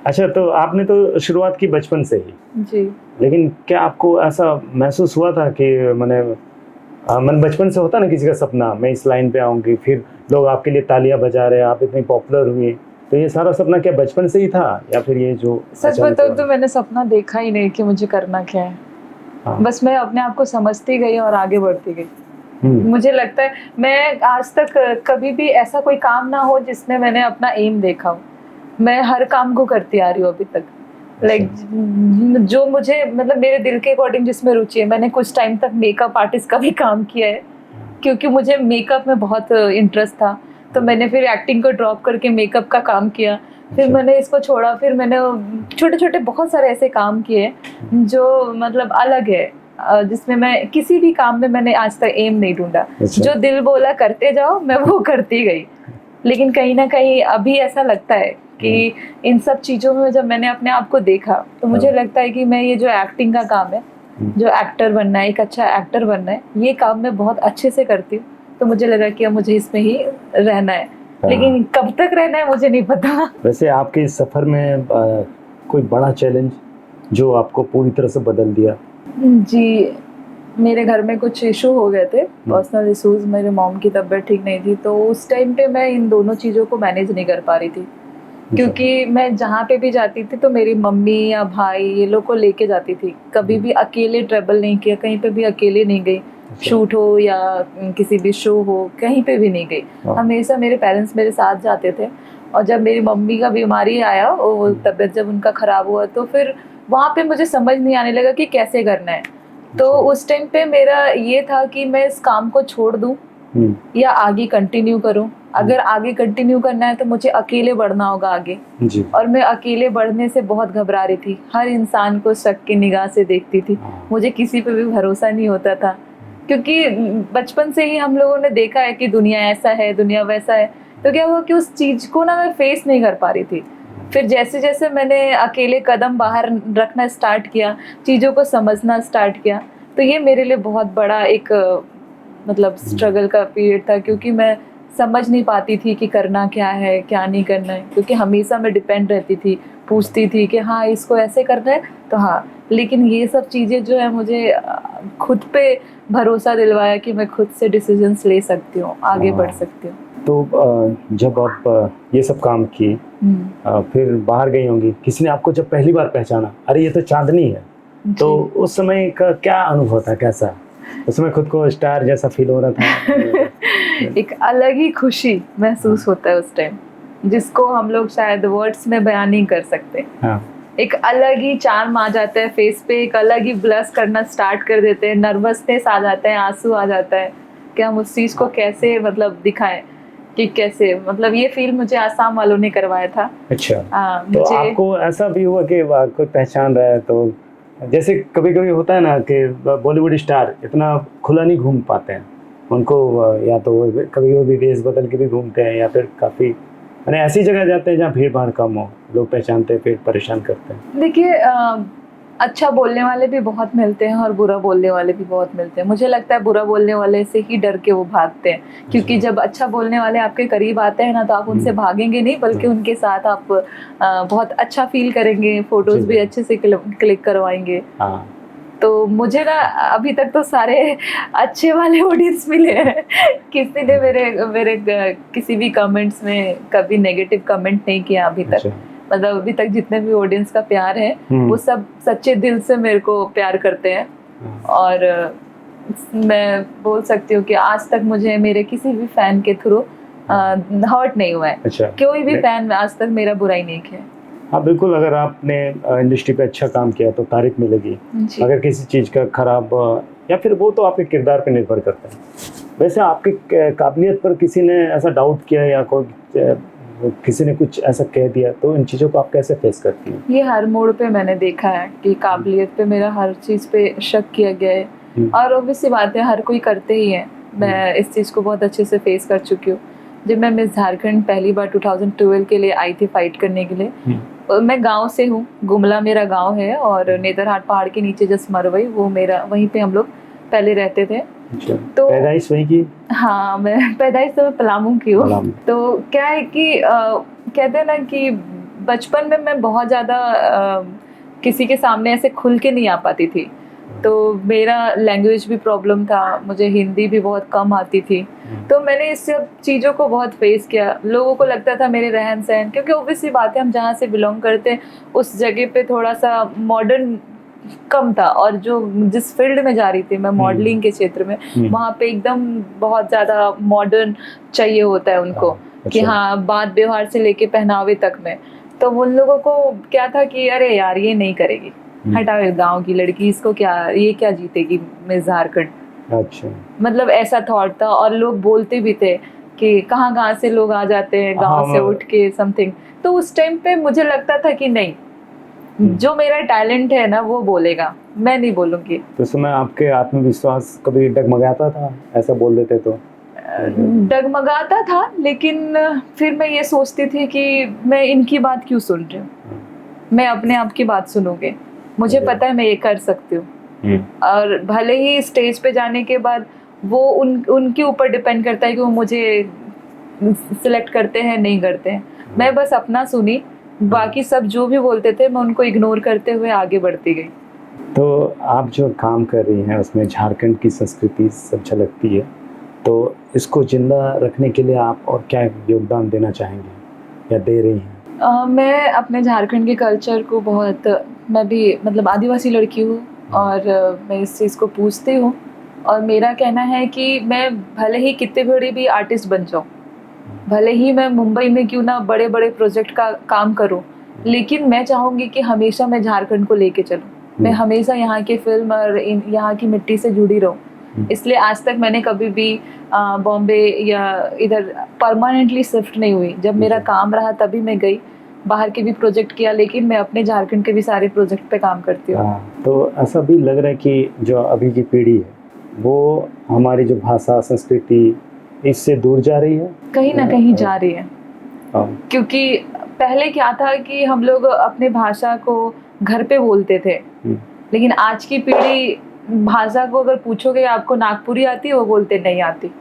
अच्छा, तो आपने तो शुरुआत की बचपन से ही, जी। लेकिन क्या आपको ऐसा महसूस हुआ था कि मैंने मन बचपन से होता ना किसी का सपना, मैं इस लाइन पे आऊंगी, फिर लोग आपके लिए तालियां बजा रहे, आप इतनी पॉपुलर हुई, तो ये सारा सपना क्या बचपन से ही था या फिर ये जो सच अचानक बताऊं हुआ? तो मैंने सपना देखा ही नहीं कि मुझे करना क्या है। हाँ। बस मैं अपने आप को समझती गई और आगे बढ़ती गई। हम्म, मुझे लगता है मैं आज तक कभी भी ऐसा कोई काम ना हो जिसमें मैंने अपना एम देखा हो। मैं हर काम को करती आ रही हूँ अभी तक। लाइक जो मुझे मतलब मेरे दिल के अकॉर्डिंग जिसमें रुचि है। मैंने कुछ टाइम तक मेकअप आर्टिस्ट का भी काम किया है क्योंकि मुझे मेकअप में बहुत इंटरेस्ट था। तो मैंने फिर एक्टिंग को ड्रॉप करके मेकअप का काम किया। फिर अच्छा। मैंने इसको छोड़ा, फिर मैंने छोटे छोटे बहुत सारे ऐसे काम किए जो मतलब अलग है, जिसमें मैं किसी भी काम में मैंने आज तक एम नहीं ढूंढा। अच्छा। जो दिल बोला करते जाओ मैं वो करती गई। लेकिन कहीं ना कहीं अभी ऐसा लगता है कि इन सब चीज़ों में जब मैंने अपने आप को देखा तो मुझे लगता है कि मैं ये जो एक्टिंग का काम है, जो एक्टर बनना है, एक अच्छा एक्टर बनना है, ये काम मैं बहुत अच्छे से करती हूँ। तो मुझे लगा कि अब मुझे इसमें ही रहना है, लेकिन कब तक रहना है मुझे नहीं पता। वैसे आपके इस सफर में कोई बड़ा चैलेंज जो आपको पूरी तरह से बदल दिया? जी, मेरे घर में कुछ इशू हो गए थे, पर्सनल इश्यूज। मेरे मॉम की तबीयत ठीक नहीं थी, तो उस टाइम पे मैं इन दोनों चीज़ों को मैनेज नहीं कर पा रही थी। क्योंकि मैं जहाँ पे भी जाती थी तो मेरी मम्मी या भाई ये लोग को लेके जाती थी। कभी भी अकेले ट्रैवल नहीं किया, कहीं पे भी अकेले नहीं गई। शूट हो या किसी भी शो हो, कहीं पे भी नहीं गई। हमेशा मेरे पेरेंट्स मेरे साथ जाते थे। और जब मेरी मम्मी का बीमारी आया, वो तबीयत जब उनका ख़राब हुआ, तो फिर वहाँ पे मुझे समझ नहीं आने लगा कि कैसे करना है। तो उस टाइम पे मेरा ये था कि मैं इस काम को छोड़ दूँ या आगे कंटिन्यू करूं। अगर आगे कंटिन्यू करना है तो मुझे अकेले बढ़ना होगा आगे जी। और मैं अकेले बढ़ने से बहुत घबरा रही थी। हर इंसान को शक की निगाह से देखती थी। मुझे किसी पे भी भरोसा नहीं होता था क्योंकि बचपन से ही हम लोगों ने देखा है कि दुनिया ऐसा है, दुनिया वैसा है। तो क्या हुआ कि उस चीज को ना मैं फेस नहीं कर पा रही थी। फिर जैसे जैसे मैंने अकेले कदम बाहर रखना स्टार्ट किया, चीज़ों को समझना स्टार्ट किया, तो ये मेरे लिए बहुत बड़ा एक मतलब स्ट्रगल का पीरियड था। क्योंकि मैं समझ नहीं पाती थी कि करना क्या है, क्या नहीं करना है। क्योंकि हमेशा मैं डिपेंड रहती थी, पूछती थी कि हाँ इसको ऐसे करना है तो हाँ। लेकिन ये सब चीज़ें जो है मुझे खुद पे भरोसा दिलवाया कि मैं खुद से डिसीजंस ले सकती हूँ, आगे बढ़ सकती हूँ। तो जब आप ये सब काम किए, फिर बाहर गई होंगी, किसी ने आपको जब पहली बार पहचाना, अरे ये तो चांदनी है, तो उस समय का क्या अनुभव था? कैसा उस समय खुद को स्टार जैसा फील हो रहा था? एक अलग ही खुशी महसूस होता है उस टाइम, जिसको हम लोग शायद वर्ड्स में बयान नहीं कर सकते। हाँ। एक अलग ही चार्म आ जाता है फेस पे, एक अलग ही ब्लश करना स्टार्ट कर देते हैं, नर्वसनेस आ जाता है, आंसू आ जाता है कि हम उस चीज़ को कैसे मतलब दिखाएं कि कैसे, मतलब ये फील मुझे आसाम वालों ने करवाया था। अच्छा। तो मुझे आपको ऐसा भी हुआ कि कोई पहचान रहा है? तो जैसे कभी कभी होता है ना कि बॉलीवुड स्टार इतना खुला नहीं घूम पाते हैं, उनको या तो कभी कभी वेश बदल के भी घूमते हैं या फिर काफ़ी मैंने ऐसी जगह जाते हैं जहाँ भीड़ भाड़ कम हो, लोग पहचानते हैं फिर परेशान करते हैं। देखिए, अच्छा बोलने वाले भी बहुत मिलते हैं और बुरा बोलने वाले भी बहुत मिलते हैं। मुझे लगता है बुरा बोलने वाले से ही डर के वो भागते हैं, क्योंकि जब अच्छा बोलने वाले आपके करीब आते हैं ना तो आप उनसे भागेंगे नहीं, बल्कि उनके साथ आप बहुत अच्छा फील करेंगे, फोटोज भी अच्छे से क्लिक करवाएंगे। तो मुझे ना अभी तक तो सारे अच्छे वाले ऑडियंस मिले हैं। किसी ने मेरे किसी भी कमेंट्स में कभी नेगेटिव कमेंट नहीं किया अभी तक। मतलब अभी तक जितने भी ऑडियंस का प्यार है वो सब सच्चे दिल से मेरे को प्यार करते हैं। और मैं बोल सकती हूँ कि आज तक मुझे मेरे किसी भी फैन के थ्रू हर्ट नहीं हुआ है। कोई भी फैन आज तक मेरा बुराई नहीं किया। हाँ बिल्कुल, अगर आपने इंडस्ट्री पे अच्छा काम किया तो तारीफ मिलेगी। अगर किसी चीज़ का खराब या फिर वो तो आपके किरदार पे निर्भर करता है। वैसे आपकी काबिलियत पर किसी ने ऐसा डाउट किया या कोई किसी ने कुछ ऐसा कह दिया, तो इन चीज़ों को आप कैसे फेस करती हैं? ये हर मोड़ पे मैंने देखा है कि काबिलियत पे मेरा हर चीज़ पे शक किया गया है, और ऑब्वियस सी बात है हर कोई करते ही है। मैं इस चीज़ को बहुत अच्छे से फेस कर चुकी हूँ। जब मैं मिस झारखंड पहली बार 2012 के लिए आई थी फाइट करने के लिए, मैं गांव से हूँ, गुमला मेरा गांव है और नेतरहाट पहाड़ के नीचे जस्ट मरवई, वो मेरा, वहीं पे हम लोग पहले रहते थे। अच्छा, तो पैदाइश वहीं की? हाँ, मैं पैदाइश तो मैं पलामू की हूँ। पलामू। तो क्या है कि कहते हैं ना कि बचपन में मैं बहुत ज़्यादा किसी के सामने ऐसे खुल के नहीं आ पाती थी। तो मेरा लैंग्वेज भी प्रॉब्लम था, मुझे हिंदी भी बहुत कम आती थी। तो मैंने इस सब चीज़ों को बहुत फेस किया। लोगों को लगता था मेरे रहन सहन, क्योंकि ऑब्वियसली बात है हम जहाँ से बिलोंग करते हैं उस जगह पे थोड़ा सा मॉडर्न कम था, और जो जिस फील्ड में जा रही थी मैं, मॉडलिंग के क्षेत्र में, वहाँ पे एकदम बहुत ज़्यादा मॉडर्न चाहिए होता है उनको। कि हाँ, बात व्यवहार से लेके पहनावे तक में। तो उन लोगों को क्या था कि अरे यार ये नहीं करेगी, हटाओ, गांव की लड़की, इसको क्या, ये क्या जीतेगी मिस झारखंड। अच्छा, मतलब ऐसा थॉट था। और लोग बोलते भी थे कि कहाँ से लोग आ जाते हैं गांव से उठ के समथिंग। तो उस टाइम पे मुझे लगता था कि नहीं, जो मेरा टैलेंट है ना वो बोलेगा, मैं नहीं बोलूंगी। तो उस समय आपके आत्मविश्वास कभी डगमगाता था, ऐसा बोल देते तो? डगमगाता था, लेकिन फिर मैं ये सोचती थी कि मैं इनकी बात क्यों सुन रही हूँ, मैं अपने आप की बात सुनूंगी। मुझे पता है मैं ये कर सकती हूँ। और भले ही स्टेज पे जाने के बाद वो उनके ऊपर डिपेंड करता है कि वो मुझे सिलेक्ट करते हैं नहीं करते हैं। मैं बस अपना सुनी, बाकी सब जो भी बोलते थे मैं उनको इग्नोर करते हुए आगे बढ़ती गई। तो आप जो काम कर रही हैं उसमें झारखंड की संस्कृति सब झलकती है, तो इसको जिंदा रखने के लिए आप और क्या योगदान देना चाहेंगे या दे रही हैं? मैं अपने झारखंड के कल्चर को बहुत, मैं भी मतलब आदिवासी लड़की हूँ और मैं इस चीज़ को पूछती हूँ। और मेरा कहना है कि मैं भले ही कितने बड़ी भी आर्टिस्ट बन जाऊँ, भले ही मैं मुंबई में क्यों ना बड़े बड़े प्रोजेक्ट का काम करूँ, लेकिन मैं चाहूँगी कि हमेशा मैं झारखंड को लेके चलूँ। मैं हमेशा यहाँ की फिल्म और यहाँ की मिट्टी से जुड़ी रहूँ। इसलिए आज तक मैंने कभी भी बॉम्बे या इधर परमानेंटली शिफ्ट नहीं हुई। जब मेरा काम रहा तभी मैं गई, बाहर के भी प्रोजेक्ट किया, लेकिन मैं अपने झारखंड के भी सारे प्रोजेक्ट पे काम करती हूँ। तो ऐसा भी लग रहा है कि जो अभी की पीढ़ी है वो हमारी जो भाषा संस्कृति इससे दूर जा रही है, कहीं ना कहीं जा रही है। क्योंकि पहले क्या था कि हम लोग अपने भाषा को घर पे बोलते थे, लेकिन आज की पीढ़ी भाषा को अगर पूछोगे आपको नागपुरी आती है, वो बोलते नहीं आती।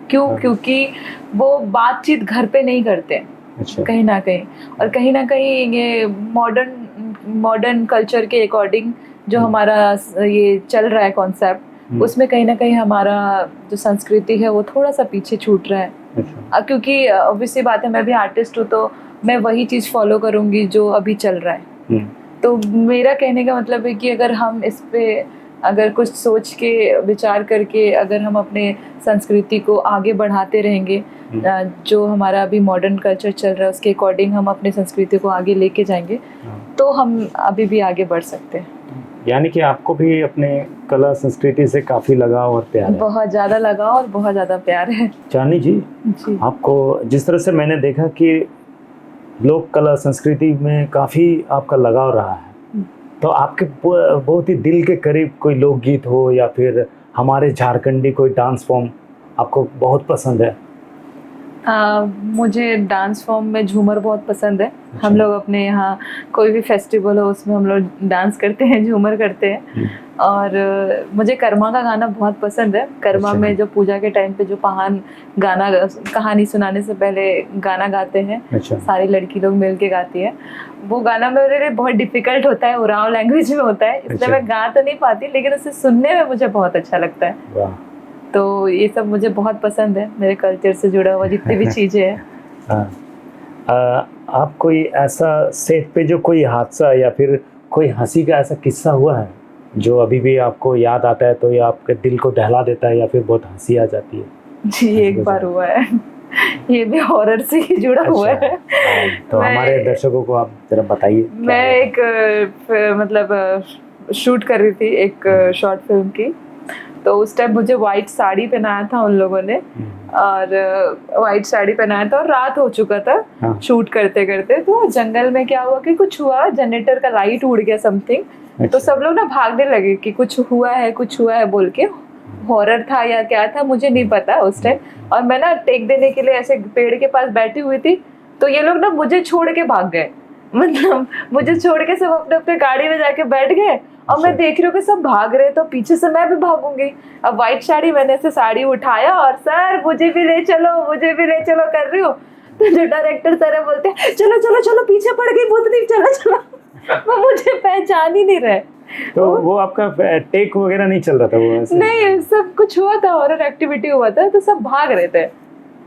क्यों? क्योंकि वो बातचीत घर पे नहीं करते। अच्छा। कहीं ना कहीं, और कहीं ना कहीं ये मॉडर्न कल्चर के अकॉर्डिंग जो हमारा ये चल रहा है कॉन्सेप्ट, उसमें कहीं ना कहीं हमारा जो संस्कृति है वो थोड़ा सा पीछे छूट रहा है। अच्छा। क्योंकि ऑब्वियसली बात है, मैं भी आर्टिस्ट हूँ तो मैं वही चीज़ फॉलो करूँगी जो अभी चल रहा है। तो मेरा कहने का मतलब है कि अगर हम इस पे अगर कुछ सोच के विचार करके अगर हम अपने संस्कृति को आगे बढ़ाते रहेंगे, जो हमारा अभी मॉडर्न कल्चर चल रहा है उसके अकॉर्डिंग हम अपने संस्कृति को आगे लेके जाएंगे, तो हम अभी भी आगे बढ़ सकते हैं। यानी कि आपको भी अपने कला संस्कृति से काफ़ी लगाव और प्यार है? बहुत ज़्यादा लगाव और बहुत ज़्यादा प्यार है। चांदनी जी, आपको जिस तरह से मैंने देखा कि लोक कला संस्कृति में काफ़ी आपका लगाव रहा है, तो आपके बहुत ही दिल के करीब कोई लोकगीत हो या फिर हमारे झारखंडी कोई डांस फॉर्म आपको बहुत पसंद है? मुझे डांस फॉर्म में झूमर बहुत पसंद है। अच्छा। हम लोग अपने यहाँ कोई भी फेस्टिवल हो उसमें हम लोग डांस करते हैं, झूमर करते हैं। और मुझे कर्मा का गाना बहुत पसंद है। कर्मा में जो पूजा के टाइम पे जो पहान गाना, कहानी सुनाने से पहले गाना गाते हैं, सारी लड़की लोग मिल के गाती है, वो गाना मेरे लिए बहुत डिफिकल्ट होता है, उरांव लैंग्वेज में होता है, इसलिए मैं गा तो नहीं पाती, लेकिन उसे सुनने में मुझे बहुत अच्छा लगता है। तो ये सब मुझे बहुत पसंद है, मेरे कल्चर से जुड़ा हुआ जितनी भी चीज़ें हैं। आप कोई ऐसा सेट पे जो कोई हादसा या फिर कोई हंसी का ऐसा किस्सा हुआ है जो अभी भी आपको याद आता है, तो ये आपके दिल को दहला देता है या फिर बहुत हंसी आ जाती है? जी, एक बार हुआ है, ये भी हॉरर से ही जुड़ा हुआ है। तो हमारे दर्शकों को आप जरा बताइए। मैं एक मतलब शूट कर रही थी एक शॉर्ट फिल्म की, तो उस टाइम मुझे वाइट साड़ी पहनाया था उन लोगों ने, और वाइट साड़ी पहनाया था और रात हो चुका था शूट करते करते। तो जंगल में क्या हुआ कि कुछ हुआ, जनरेटर का लाइट उड़ गया समथिंग। तो सब लोग ना भागने लगे कि कुछ हुआ है बोल के। हॉरर था या क्या था मुझे नहीं पता उस टाइम। और मैं ना टेक देने के लिए ऐसे पेड़ के पास बैठी हुई थी, तो ये लोग ना मुझे छोड़ के भाग गए। मतलब मुझे छोड़ के सब अपने अपने गाड़ी में जाके बैठ गए और मैं अच्छा। देख रही हूँ कि सब भाग रहे, तो पीछे से मैं भी भागूंगी। अब व्हाइट साड़ी, मैंने ऐसे साड़ी उठाया और सर मुझे भी ले चलो, मुझे भी ले चलो कर रही हूँ। तो जो डायरेक्टर सर है बोलते हैं चलो चलो चलो पीछे पड़ गई भूतनी, चलो चलो। वो मुझे पहचान ही नहीं रहे। तो वो आपका टेक वगैरह नहीं चल रहा था वो ऐसे? नहीं, सब कुछ हुआ था, हॉरर एक्टिविटी हुआ था, तो सब भाग रहे थे।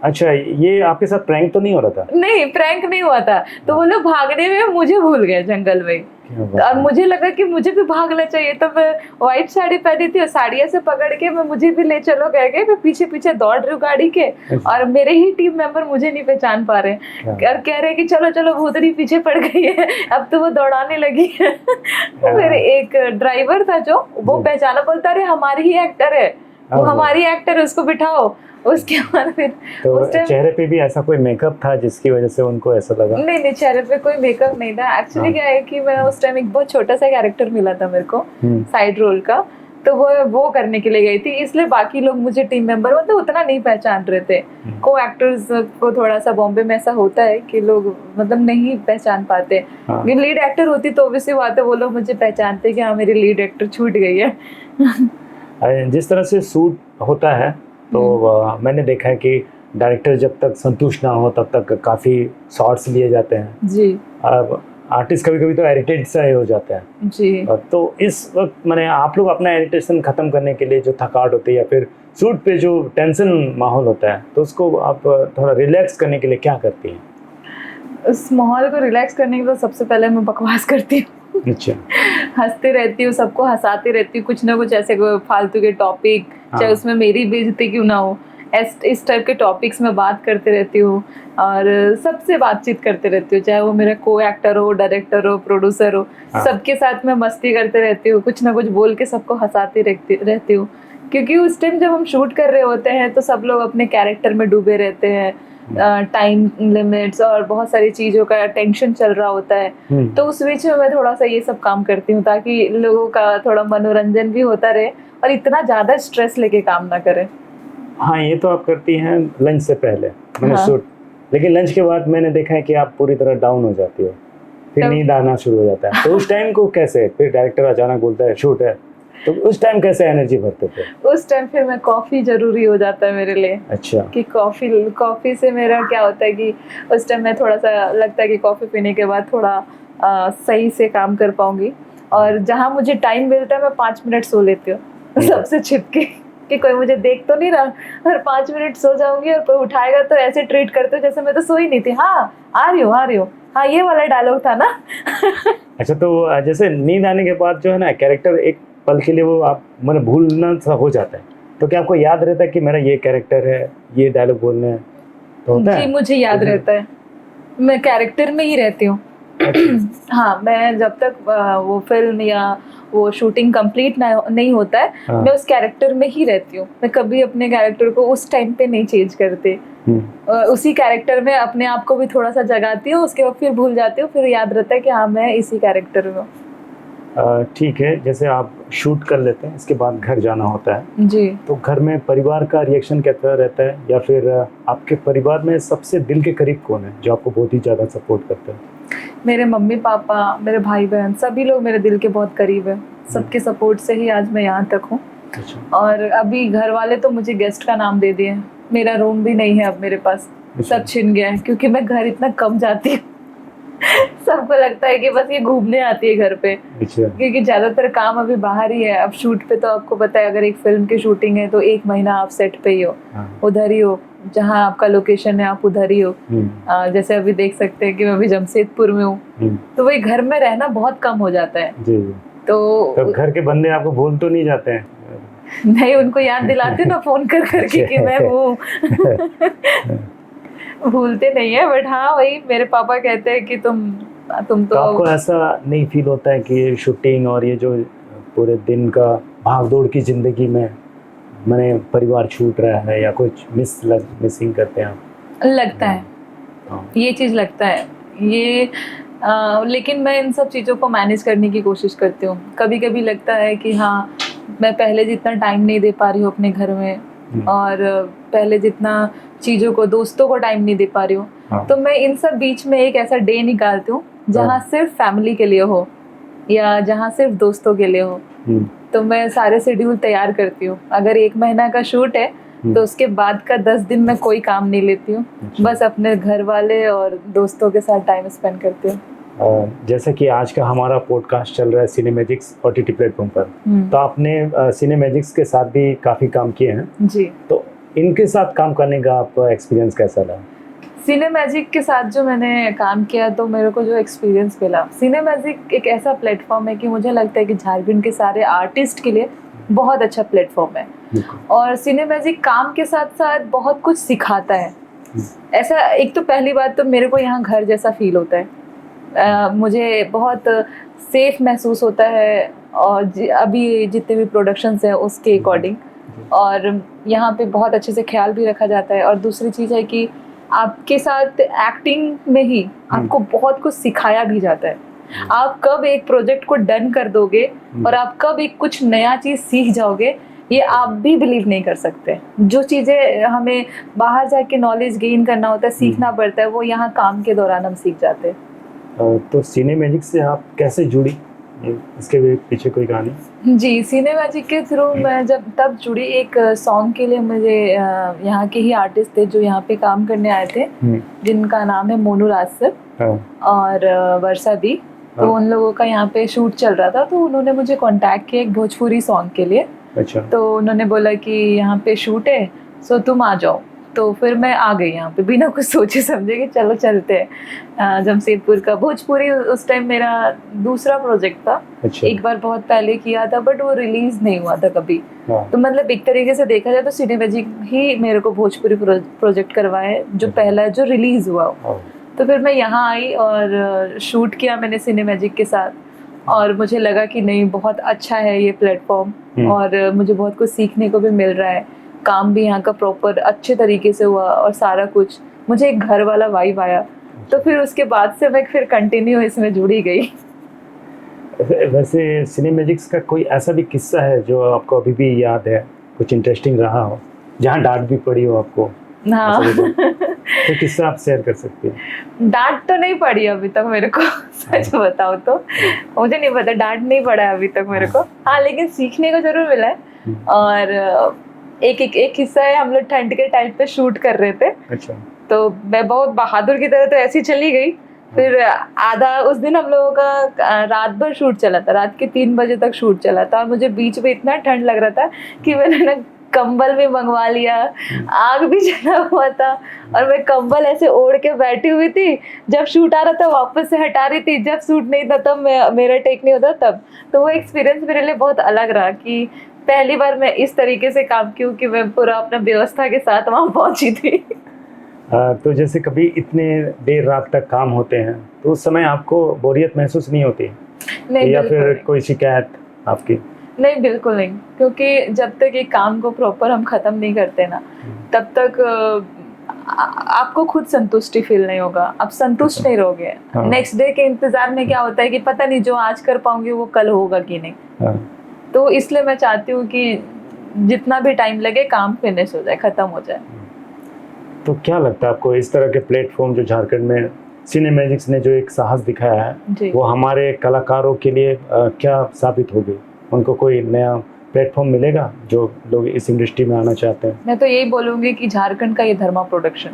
अच्छा, ये आपके साथ प्रैंक तो नहीं हो रहा था? नहीं, प्रैंक नहीं हुआ था। तो वो लोग भागने में मुझे भूल गए जंगल में। क्या बात और है। मुझे लगा कि मुझे भी भागना चाहिए, तो मैं व्हाइट साड़ी पहनी थी और साड़िया से पकड़ के मैं मुझे भी ले चलो कह के मैं पीछे पीछे दौड़ रही हूँ गाड़ी के। और मेरे ही टीम मेंबर मुझे नहीं पहचान पा रहे और कह रहे हैं कि चलो चलो भूतनी पीछे पड़ गई है, अब तो वो दौड़ाने लगी है। तो मेरे एक ड्राइवर था जो वो पहचाना, बोलता अरे हमारी ही एक्टर है, वो हमारी एक्टर है, उसको बिठाओ। उसके बाद फिर तो उस टाइम चेहरे पे भी ऐसा कोई मेकअप था जिसकी वजह से उनको ऐसा लगा? नहीं, चेहरे पे कोई मेकअप नहीं था। एक्चुअली क्या है कि मैं उस टाइम एक बहुत छोटा सा कैरेक्टर मिला था मेरे को साइड रोल का, तो वो करने के लिए गई थी, इसलिए बाकी लोग मुझे टीम मेंबर मतलब उतना नहीं पहचान रहे थे। को एक्टर्स को थोड़ा सा बॉम्बे में ऐसा होता है कि लोग मतलब नहीं पहचान पाते। लीड एक्टर होती तो ऑब्वियसली बात है वो लोग मुझे पहचानते कि हाँ मेरी लीड एक्टर छूट गई है। जिस तरह से शूट होता है तो मैंने देखा है कि डायरेक्टर जब तक संतुष्ट ना हो तब तक काफ़ी शॉट्स लिए जाते हैं जी। अब आर्टिस्ट कभी कभी तो इरिटेट सा ही हो जाता है जी। तो इस वक्त मैंने आप लोग अपना इरिटेशन ख़त्म करने के लिए जो थकावट होती है या फिर शूट पे जो टेंशन माहौल होता है तो उसको आप थोड़ा रिलैक्स करने के लिए क्या करती हैं? उस माहौल को रिलैक्स करने के लिए सबसे पहले मैं बकवास करती हूँ। अच्छा। हंसती रहती हूँ, सबको हंसाती रहती हूँ, कुछ ना कुछ ऐसे फालतू के टॉपिक, चाहे उसमें मेरी बेइज्जती क्यों ना हो, इस टाइप के टॉपिक्स में बात करते रहती हूँ और सबसे बातचीत करते रहती हूँ, चाहे वो मेरा को एक्टर हो, डायरेक्टर हो, प्रोड्यूसर हो, सबके साथ मैं मस्ती करते रहती हूँ, कुछ ना कुछ बोल के सबको हंसाती रहती हूँ। क्योंकि उस टाइम जब हम शूट कर रहे होते हैं तो सब लोग अपने कैरेक्टर में डूबे रहते हैं, टाइम लिमिट्स और बहुत सारी चीज़ों का टेंशन चल रहा होता है। तो उस बीच में मैं थोड़ा सा ये सब काम करती हूँ ताकि लोगों का थोड़ा मनोरंजन भी होता रहे और इतना ज़्यादा स्ट्रेस लेके काम ना करें। हाँ, ये तो आप करती हैं लंच से पहले मैंने शूट, लेकिन लंच के बाद मैंने देखा है कि आप पूरी तरह डाउन हो जाती हो, फिर नींद आना शुरू हो जाता है। तो उस टाइम को कैसे, फिर डायरेक्टर अचानक बोलता है शूट है, तो उस टाइम कैसे एनर्जी भरते थे? उस टाइम फिर मैं कॉफ़ी ज़रूरी हो जाता है मेरे लिए। अच्छा। कि कॉफ़ी से मेरा क्या होता है कि उस टाइम मैं थोड़ा सा लगता है कि कॉफ़ी पीने के बाद थोड़ा सही से काम कर पाऊंगी और जहाँ मुझे टाइम मिलता है मैं 5 मिनट सो लेती हूँ सबसे छिपके कि कोई मुझे देख तो नहीं रहा, और 5 मिनट सो जाऊंगी और कोई उठाएगा तो ऐसे ट्रीट करते हो जैसे मैं तो सो ही नहीं थी। हाँ आ रही हूँ, हाँ ये वाला डायलॉग था ना। अच्छा, तो जैसे नींद आने के बाद जो है ना कैरेक्टर एक पल के लिए वो आप मतलब भूलना सा हो जाता है, तो क्या आपको याद रहता है कि मेरा ये कैरेक्टर है, ये डायलॉग बोलने हैं? तो होता है? जी मुझे याद रहता है, मैं कैरेक्टर में ही रहती हूँ। हाँ, मैं जब तक वो फिल्म या वो शूटिंग कंप्लीट नहीं होता है, मैं उस कैरेक्टर में ही रहती हूँ। मैं कभी अपने कैरेक्टर को उस टाइम पे नहीं चेंज करती, उसी कैरेक्टर में अपने आप को भी थोड़ा सा जगाती हूँ, उसके बाद फिर भूल जाती हूँ, फिर याद रहता है कि हाँ मैं इसी कैरेक्टर में हूँ। ठीक है, जैसे आप शूट कर लेते हैं इसके बाद घर जाना होता है जी, तो घर में परिवार का रिएक्शन कैसा रहता है, या फिर आपके परिवार में सबसे दिल के करीब कौन है जो आपको बहुत ही ज़्यादा सपोर्ट करते हैं? मेरे मम्मी पापा, मेरे भाई बहन, सभी लोग मेरे दिल के बहुत करीब है। सबके सपोर्ट से ही आज मैं यहाँ तक हूँ। और अभी घर वाले तो मुझे गेस्ट का नाम दे दिए, मेरा रूम भी नहीं है अब मेरे पास, सब छिन गया है क्योंकि मैं घर इतना कम जाती हूँ। सबको लगता है कि बस ये घूमने आती है घर पे, क्योंकि ज्यादातर काम अभी बाहर ही है। अब शूट पे तो आपको पता है अगर एक फिल्म की शूटिंग है तो 1 महीना आप सेट पे ही हो, उधर ही हो, जहाँ आपका लोकेशन है आप उधर ही हो। जैसे अभी देख सकते हैं कि मैं अभी जमशेदपुर में हूँ, तो वही घर में रहना बहुत कम हो जाता है। तो घर के बंदे आपको भूल तो नहीं जाते हैं? नहीं, उनको याद दिलाती हूँ ना फोन कर करके कि मैं हूँ। भूलते नहीं है, बट हाँ वही मेरे पापा कहते हैं कि तुम तो आपको ऐसा नहीं फील होता है कि शूटिंग और ये जो पूरे दिन का भागदौड़ की जिंदगी में मैंने परिवार छूट रहा है या कुछ मिसिंग करते हैं आप? लगता है, ये चीज़ लगता है ये लेकिन मैं इन सब चीज़ों को मैनेज करने की कोशिश करती हूँ। कभी कभी लगता है कि हाँ मैं पहले जितना टाइम नहीं दे पा रही हूँ अपने घर में, और पहले जितना चीज़ों को, दोस्तों को टाइम नहीं दे पा रही हूँ, तो मैं इन सब बीच में एक ऐसा डे निकालती हूँ जहाँ सिर्फ फैमिली के लिए हो या जहाँ सिर्फ दोस्तों के लिए हो। तो मैं सारे शेड्यूल तैयार करती हूँ। अगर 1 महीना का शूट है तो उसके बाद का 10 दिन मैं कोई काम नहीं लेती हूँ, बस अपने घर वाले और दोस्तों के साथ टाइम स्पेंड करती हूँ। जैसा कि आज का हमारा पॉडकास्ट चल रहा है सिनेमैजिक्स OTT प्लेटफॉर्म पर, तो आपने सिनेमैजिक्स के साथ भी काफ़ी काम किए हैं जी। तो इनके साथ काम करने का आपका एक्सपीरियंस कैसा रहा? सिनेमैजिक के साथ जो मैंने काम किया तो मेरे को जो एक्सपीरियंस मिला, सिनेमैजिक एक ऐसा प्लेटफॉर्म है कि मुझे लगता है कि झारखंड के सारे आर्टिस्ट के लिए बहुत अच्छा प्लेटफॉर्म है। और सिनेमैजिक काम के साथ साथ बहुत कुछ सिखाता है। ऐसा एक तो पहली बात तो मेरे को यहाँ घर जैसा फील होता है, मुझे बहुत सेफ महसूस होता है और अभी जितने भी प्रोडक्शंस हैं उसके अकॉर्डिंग, और यहाँ पे बहुत अच्छे से ख्याल भी रखा जाता है। और दूसरी चीज़ है कि आपके साथ एक्टिंग में ही आपको बहुत कुछ सिखाया भी जाता है। आप कब एक प्रोजेक्ट को डन कर दोगे और आप कब एक कुछ नया चीज़ सीख जाओगे, ये आप भी बिलीव नहीं कर सकते। जो चीज़ें हमें बाहर जाके नॉलेज गेन करना होता है, सीखना पड़ता है, वो यहाँ काम के दौरान हम सीख जाते हैं। तो सिनेमैजिक से आप कैसे जुड़ी, इसके पीछे कोई कहानी? जी, सिनेमैजिक के थ्रू मैं जब तब जुड़ी, एक सॉन्ग के लिए मुझे यहाँ के ही आर्टिस्ट थे जो यहाँ पे काम करने आए थे, जिनका नाम है मोनू राज सर और वर्षा दी। तो उन लोगों का यहाँ पे शूट चल रहा था, तो उन्होंने मुझे कांटेक्ट किया एक भोजपुरी सॉन्ग के लिए। अच्छा। तो उन्होंने बोला कि यहाँ पे शूट है सो तुम आ जाओ। तो फिर मैं आ गई यहाँ पे बिना कुछ सोचे समझे कि चलो चलते हैं। जमशेदपुर का भोजपुरी उस टाइम मेरा दूसरा प्रोजेक्ट था। अच्छा। एक बार बहुत पहले किया था बट वो रिलीज नहीं हुआ था कभी। तो मतलब एक तरीके से देखा जाए तो सिनेमैजिक ही मेरे को भोजपुरी प्रोजेक्ट करवाए, जो पहला जो रिलीज हुआ। तो फिर मैं यहाँ आई और शूट किया मैंने सिनेमैजिक के साथ, और मुझे लगा कि नहीं बहुत अच्छा है ये प्लेटफॉर्म और मुझे बहुत कुछ सीखने को भी मिल रहा है। काम भी यहाँ का प्रॉपर अच्छे तरीके से हुआ और सारा कुछ मुझे एक घर वाला वाइब आया। तो फिर उसके बाद से मैं फिर कंटिन्यू इसमें जुड़ी गई। वैसे सिनेमैजिक्स का कोई ऐसा भी किस्सा है जो आपको अभी भी याद है, कुछ इंटरेस्टिंग रहा हो, जहाँ डांट भी पड़ी हो आपको? हाँ। तो किस्सा आप शेयर कर सकते हैं? डांट तो नहीं पड़ी अभी तक मेरे को, सच बताओ तो मुझे नहीं पता, डांट नहीं पड़ा है अभी तक मेरे को। हाँ, लेकिन सीखने को जरूर मिला है। और एक हिस्सा है, हम लोग ठंड के टाइम पे शूट कर रहे थे। अच्छा। तो मैं बहुत बहादुर की तरह तो ऐसी चली गई। फिर आधा उस दिन हम लोगों का रात भर शूट चला था, रात के 3 बजे तक शूट चला था। और मुझे बीच में इतना ठंड लग रहा था कि मैंने ना कंबल भी मंगवा लिया, आग भी जला हुआ था और मैं कंबल ऐसे ओढ़ के बैठी हुई थी। जब शूट आ रहा था वापस से हटा रही थी, जब शूट नहीं था तब मेरा टेक नहीं होता तब। तो वो एक्सपीरियंस मेरे लिए बहुत अलग रहा कि पहली बार मैं इस तरीके से काम की हूँ कि मैं पूरा अपना व्यवस्था के साथ वहाँ पहुँची थी। तो जैसे कभी इतने देर रात तक काम होते हैं तो उस समय आपको बोरियत महसूस नहीं होती? नहीं, या फिर कोई शिकायत आपकी? नहीं, बिल्कुल नहीं, क्योंकि जब तक एक काम को प्रॉपर हम खत्म नहीं करते ना तब तक आपको खुद संतुष्टि फील नहीं होगा, आप संतुष्ट नहीं रहोगे। नेक्स्ट डे के इंतजार में क्या होता है कि पता नहीं जो आज कर पाऊंगी वो कल होगा कि नहीं। तो इसलिए मैं चाहती हूँ कि जितना भी टाइम लगे काम फिनिश हो जाए, खत्म हो जाए। तो क्या लगता है आपको इस तरह के प्लेटफॉर्म जो झारखंड में सिनेमैजिक्स ने जो एक साहस दिखाया है वो हमारे कलाकारों के लिए क्या साबित होगी? उनको कोई नया प्लेटफॉर्म मिलेगा जो लोग इस इंडस्ट्री में आना चाहते हैं? मैं तो यही बोलूँगी कि झारखंड का ये धर्मा प्रोडक्शन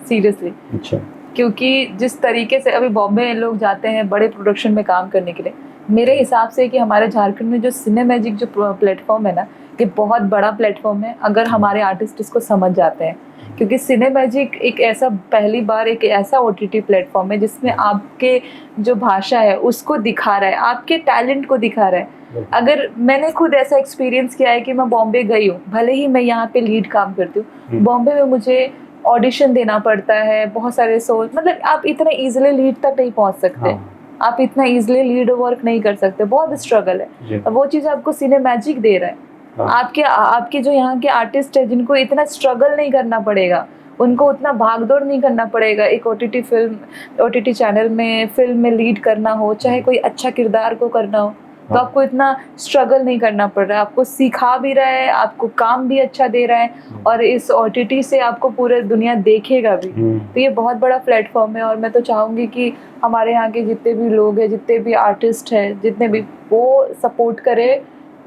सीरियसली, अच्छा, क्योंकि जिस तरीके से अभी बॉम्बे लोग जाते हैं बड़े प्रोडक्शन में काम करने के लिए, मेरे हिसाब से कि हमारे झारखंड में जो सिनेमैजिक जो प्लेटफॉर्म है ना, ये बहुत बड़ा प्लेटफॉर्म है अगर हमारे आर्टिस्ट इसको समझ जाते हैं। क्योंकि सिनेमैजिक एक ऐसा पहली बार एक ऐसा OTT प्लेटफॉर्म है जिसमें आपके जो भाषा है उसको दिखा रहा है, आपके टैलेंट को दिखा रहा है। अगर मैंने खुद ऐसा एक्सपीरियंस किया है कि मैं बॉम्बे गई हूँ, भले ही मैं यहाँ पे लीड काम करती हूँ, बॉम्बे में मुझे ऑडिशन देना पड़ता है, बहुत सारे सोल, मतलब आप इतना इजीली लीड तक नहीं पहुँच सकते। आप इतना इजीली लीड वर्क नहीं कर सकते, बहुत स्ट्रगल है। वो चीज़ आपको सिनेमैजिक दे रहा है। आपके जो यहाँ के आर्टिस्ट है जिनको इतना स्ट्रगल नहीं करना पड़ेगा, उनको उतना भागदौड़ नहीं करना पड़ेगा। एक OTT चैनल में फिल्म में लीड करना हो, चाहे कोई अच्छा किरदार को करना हो, तो आपको इतना स्ट्रगल नहीं करना पड़ रहा है, आपको सिखा भी रहा है, आपको काम भी अच्छा दे रहा है, और इस OTT से आपको पूरे दुनिया देखेगा भी। तो ये बहुत बड़ा प्लेटफॉर्म है, और मैं तो चाहूँगी कि हमारे यहाँ के जितने भी लोग हैं, जितने भी आर्टिस्ट हैं, जितने भी, वो सपोर्ट करे,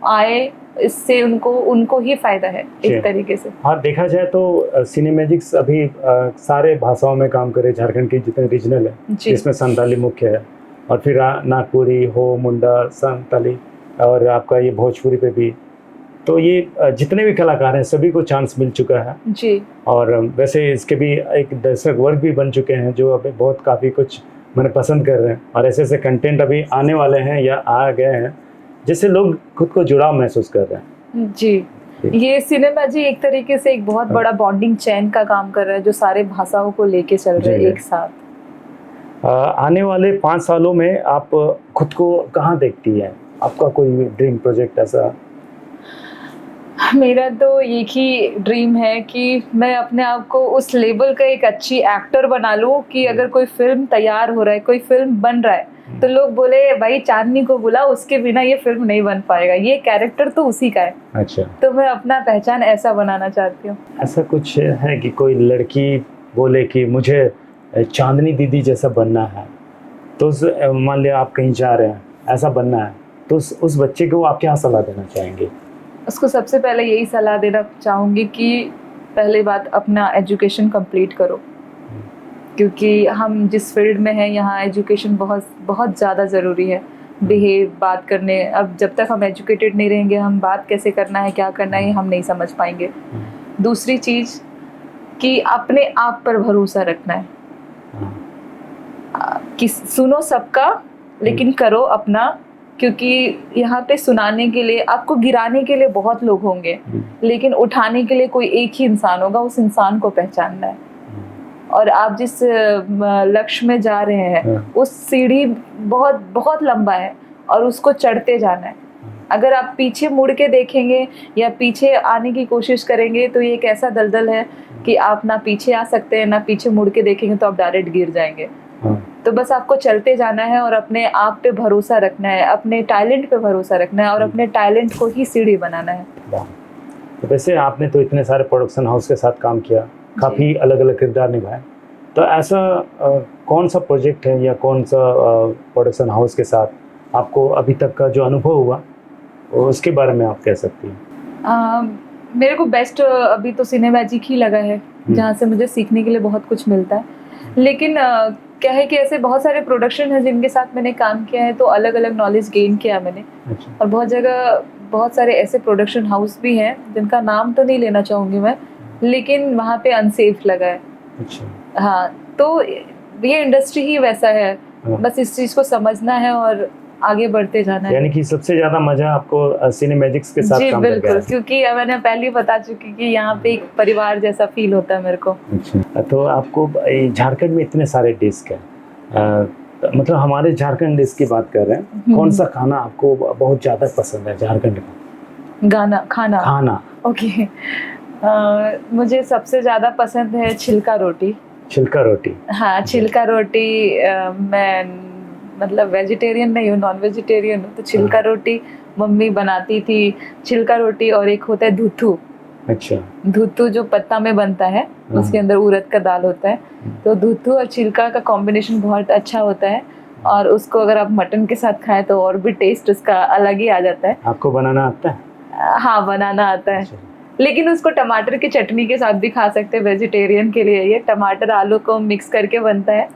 आए, इससे उनको ही फायदा है एक तरीके से। हाँ, देखा जाए तो सिनेमैजिक्स अभी सारे भाषाओं में काम करे, झारखंड के जितने रीजनल है जिसमें संताली मुख्य है, और फिर नागपुरी हो, मुंडा, संताली, और आपका ये भोजपुरी पे भी। तो ये जितने भी कलाकार हैं सभी को चांस मिल चुका है जी। और वैसे इसके भी एक दर्शक वर्ग भी बन चुके हैं जो अभी बहुत काफ़ी कुछ मैंने पसंद कर रहे हैं, और ऐसे ऐसे कंटेंट अभी आने वाले हैं या आ गए हैं जिससे लोग खुद को जुड़ाव महसूस कर रहे हैं। जी, ये सिनेमा जी एक तरीके से एक बहुत बड़ा बॉन्डिंग चैन का काम कर रहा है, जो सारे भाषाओं को लेके चल रहे हैं एक साथ। आने वाले 5 सालों में आप खुद को कहाँ देखती हैं? आपका कोई ड्रीम प्रोजेक्ट ऐसा? मेरा तो एक ही ड्रीम है कि मैं अपने आप को उस लेवल का एक अच्छी एक्टर बना लूं कि अगर कोई फिल्म तैयार हो रहा है, कोई फिल्म बन रहा है, तो लोग बोले भाई चांदनी को बुला, उसके बिना ये फिल्म नहीं बन पाएगा, ये कैरेक्टर तो उसी का है। अच्छा। तो मैं अपना पहचान ऐसा बनाना चाहती हूँ। ऐसा कुछ है कि कोई लड़की बोले कि मुझे चांदनी दीदी जैसा बनना है, तो मान लिया आप कहीं जा रहे हैं, ऐसा बनना है, तो उस बच्चे को आप क्या सलाह देना चाहेंगे? उसको सबसे पहले यही सलाह देना चाहूँगी कि पहले बात अपना एजुकेशन कंप्लीट करो, क्योंकि हम जिस फील्ड में हैं यहाँ एजुकेशन बहुत बहुत ज़्यादा ज़रूरी है। बिहेव, बात करने, अब जब तक हम एजुकेटेड नहीं रहेंगे, हम बात कैसे करना है, क्या करना है, हम नहीं समझ पाएंगे। दूसरी चीज़ कि अपने आप पर भरोसा रखना है, कि सुनो सबका लेकिन करो अपना, क्योंकि यहाँ पे सुनाने के लिए, आपको गिराने के लिए बहुत लोग होंगे, लेकिन उठाने के लिए कोई एक ही इंसान होगा, उस इंसान को पहचानना है। और आप जिस लक्ष्य में जा रहे हैं उस सीढ़ी बहुत बहुत लंबा है और उसको चढ़ते जाना है। अगर आप पीछे मुड़ के देखेंगे या पीछे आने की कोशिश करेंगे तो ये एक ऐसा दलदल है कि आप ना पीछे आ सकते हैं ना पीछे मुड़ के देखेंगे तो आप डायरेक्ट गिर जाएंगे। तो बस आपको चलते जाना है और अपने आप पे भरोसा रखना है, अपने टैलेंट पे भरोसा रखना है और अपने टैलेंट को ही सीढ़ी बनाना है। तो वैसे आपने तो इतने सारे प्रोडक्शन हाउस के साथ काम किया, काफ़ी अलग अलग किरदार निभाए, तो ऐसा कौन सा प्रोजेक्ट है या कौन सा प्रोडक्शन हाउस के साथ आपको अभी तक का जो अनुभव हुआ उसके बारे में आप कह सकती हैं? मेरे को बेस्ट अभी तो सिनेमैजिक ही लगा है, जहाँ से मुझे सीखने के लिए बहुत कुछ मिलता है। लेकिन क्या है कि ऐसे बहुत सारे प्रोडक्शन हैं जिनके साथ मैंने काम किया है, तो अलग अलग नॉलेज गेन किया मैंने। अच्छा। और बहुत जगह बहुत सारे ऐसे प्रोडक्शन हाउस भी हैं जिनका नाम तो नहीं लेना चाहूँगी मैं, लेकिन वहाँ पे अनसेफ लगा है। अच्छा। हाँ, तो ये इंडस्ट्री ही वैसा है, बस इस चीज़ को समझना है और आगे बढ़ते जाना है। यानी कि सबसे ज्यादा मजा आपको सिनेमैजिक्स के साथ काम करके आया? क्योंकि मैंने पहले ही बता चुकी कि यहाँ पे एक परिवार जैसा फील होता है मेरे को। अच्छा। तो आपको झारखंड में इतने सारे डिश है, मतलब हमारे झारखंड डिश की बात कर रहे हैं, कौन सा खाना आपको बहुत ज्यादा पसंद है झारखंड का? खाना ओके। मुझे सबसे ज्यादा पसंद है छिलका रोटी। छिलका रोटी? हाँ, छिलका रोटी। मैं मतलब वेजिटेरियन नहीं हूँ, नॉन वेजिटेरियन हूँ, तो छिलका रोटी मम्मी बनाती थी। छिलका रोटी और एक होता है धुथू। अच्छा। धुथू जो पत्ता में बनता है, उसके अंदर उड़द का दाल होता है, तो धुथू और छिलका का कॉम्बिनेशन बहुत अच्छा होता है और उसको अगर आप मटन के साथ खाएं तो और भी टेस्ट उसका अलग ही आ जाता है। आपको बनाना आता है? हाँ, बनाना आता है। अच्छा। लेकिन उसको टमाटर की चटनी के साथ भी खा सकते हैं, वेजिटेरियन के लिए। ये टमाटर आलू को मिक्स करके बनता है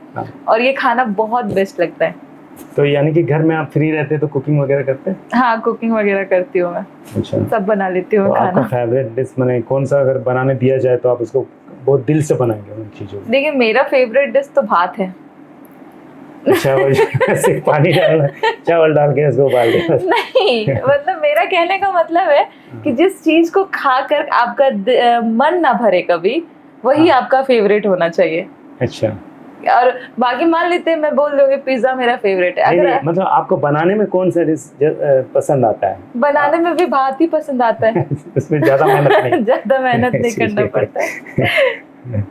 और ये खाना बहुत बेस्ट लगता है। तो यानी कि घर में आप फ्री रहते हैं तो कुकिंग वगैरह करते हैं? हाँ, कुकिंग वगैरह करती हूँ मैं। अच्छा। सब बना लेती हूँ। तो खाना आपका फेवरेट डिश मैंने कौन सा अगर बनाने दिया जाए तो आप उसको बहुत दिल से बनाएंगे उन चीजों को? देखिए, मेरा फेवरेट डिश तो भात है। चावल सिर्फ पानी डालना, चावल डाल के उसको उबाल देना? नहीं, मतलब मेरा कहने का मतलब है कि जिस चीज को खाकर आपका मन ना भरे कभी, वही आपका फेवरेट होना चाहिए। अच्छा। और बाकी मान लेते हैं मैं बोल दूंगी पिज्जा मेरा फेवरेट है। अगर मतलब आपको बनाने में कौन सा डिश पसंद आता है? बनाने में भी भात ही पसंद आता है। उसमें ज्यादा मेहनत नहीं? ज्यादा मेहनत नहीं करना पड़ता है।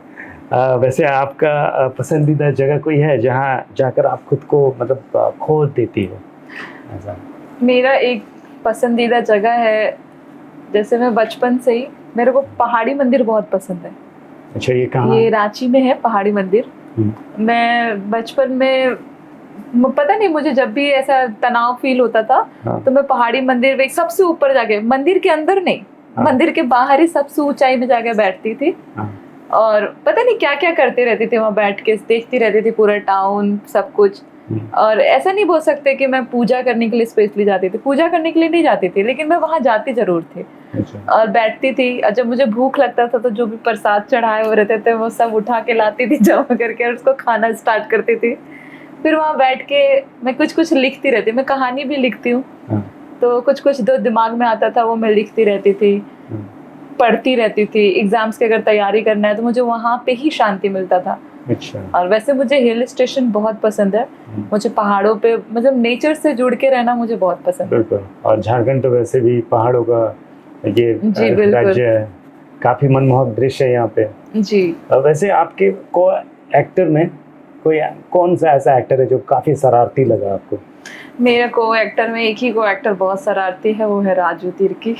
वैसे आपका पसंदीदा जगह कोई है जहाँ जाकर आप खुद को मतलब खो देती हो ऐसा? मेरा एक पसंदीदा जगह है, जैसे मैं बचपन से ही, मेरे को पहाड़ी मंदिर बहुत पसंद है। अच्छा, ये कहाँ ये है? रांची में है पहाड़ी मंदिर। मैं बचपन में पता नहीं, मुझे जब भी ऐसा तनाव फील होता था हाँ। तो मैं पहाड़ी मंदिर में सबसे ऊपर जाके, मंदिर के अंदर नहीं, हाँ। मंदिर के बाहर ही सबसे ऊंचाई में जाके बैठती थी। हाँ। और पता नहीं क्या क्या करते रहती थी वहां बैठ के, देखती रहती थी पूरा टाउन सब कुछ। और ऐसा नहीं बोल सकते कि मैं पूजा करने के लिए स्पेशली जाती थी, पूजा करने के लिए नहीं जाती थी, लेकिन मैं वहां जाती जरूर थी। अच्छा। और बैठती थी, और जब मुझे भूख लगता था तो जो भी प्रसाद चढ़ाए हुए रहते थे वो सब उठा के लाती थी जमा करके, और उसको खाना स्टार्ट करती थी। फिर वहां बैठ के मैं कुछ कुछ लिखती रहती, मैं कहानी भी लिखती हूँ। हाँ। तो कुछ कुछ जो दिमाग में आता था वो मैं लिखती रहती थी, पढ़ती रहती थी। एग्जाम्स की अगर तैयारी करना है तो मुझे वहां पे ही शांति मिलता था। अच्छा। और वैसे मुझे हिल स्टेशन बहुत पसंद है, मुझे पहाड़ों पे मतलब नेचर से जुड़ के रहना मुझे बहुत पसंद है। बिल्कुल, और झारखंड तो वैसे भी पहाड़ों का ये जी, बिल्कुल। राज्य है, काफी मनमोहक दृश्य है यहाँ पे। जी। और वैसे आपके को एक्टर में कोई कौन सा ऐसा एक्टर है जो काफी शरारती लगा आपको? मेरा को एक्टर में एक ही को एक्टर बहुत शरारती है, वो है राजू तिर्की।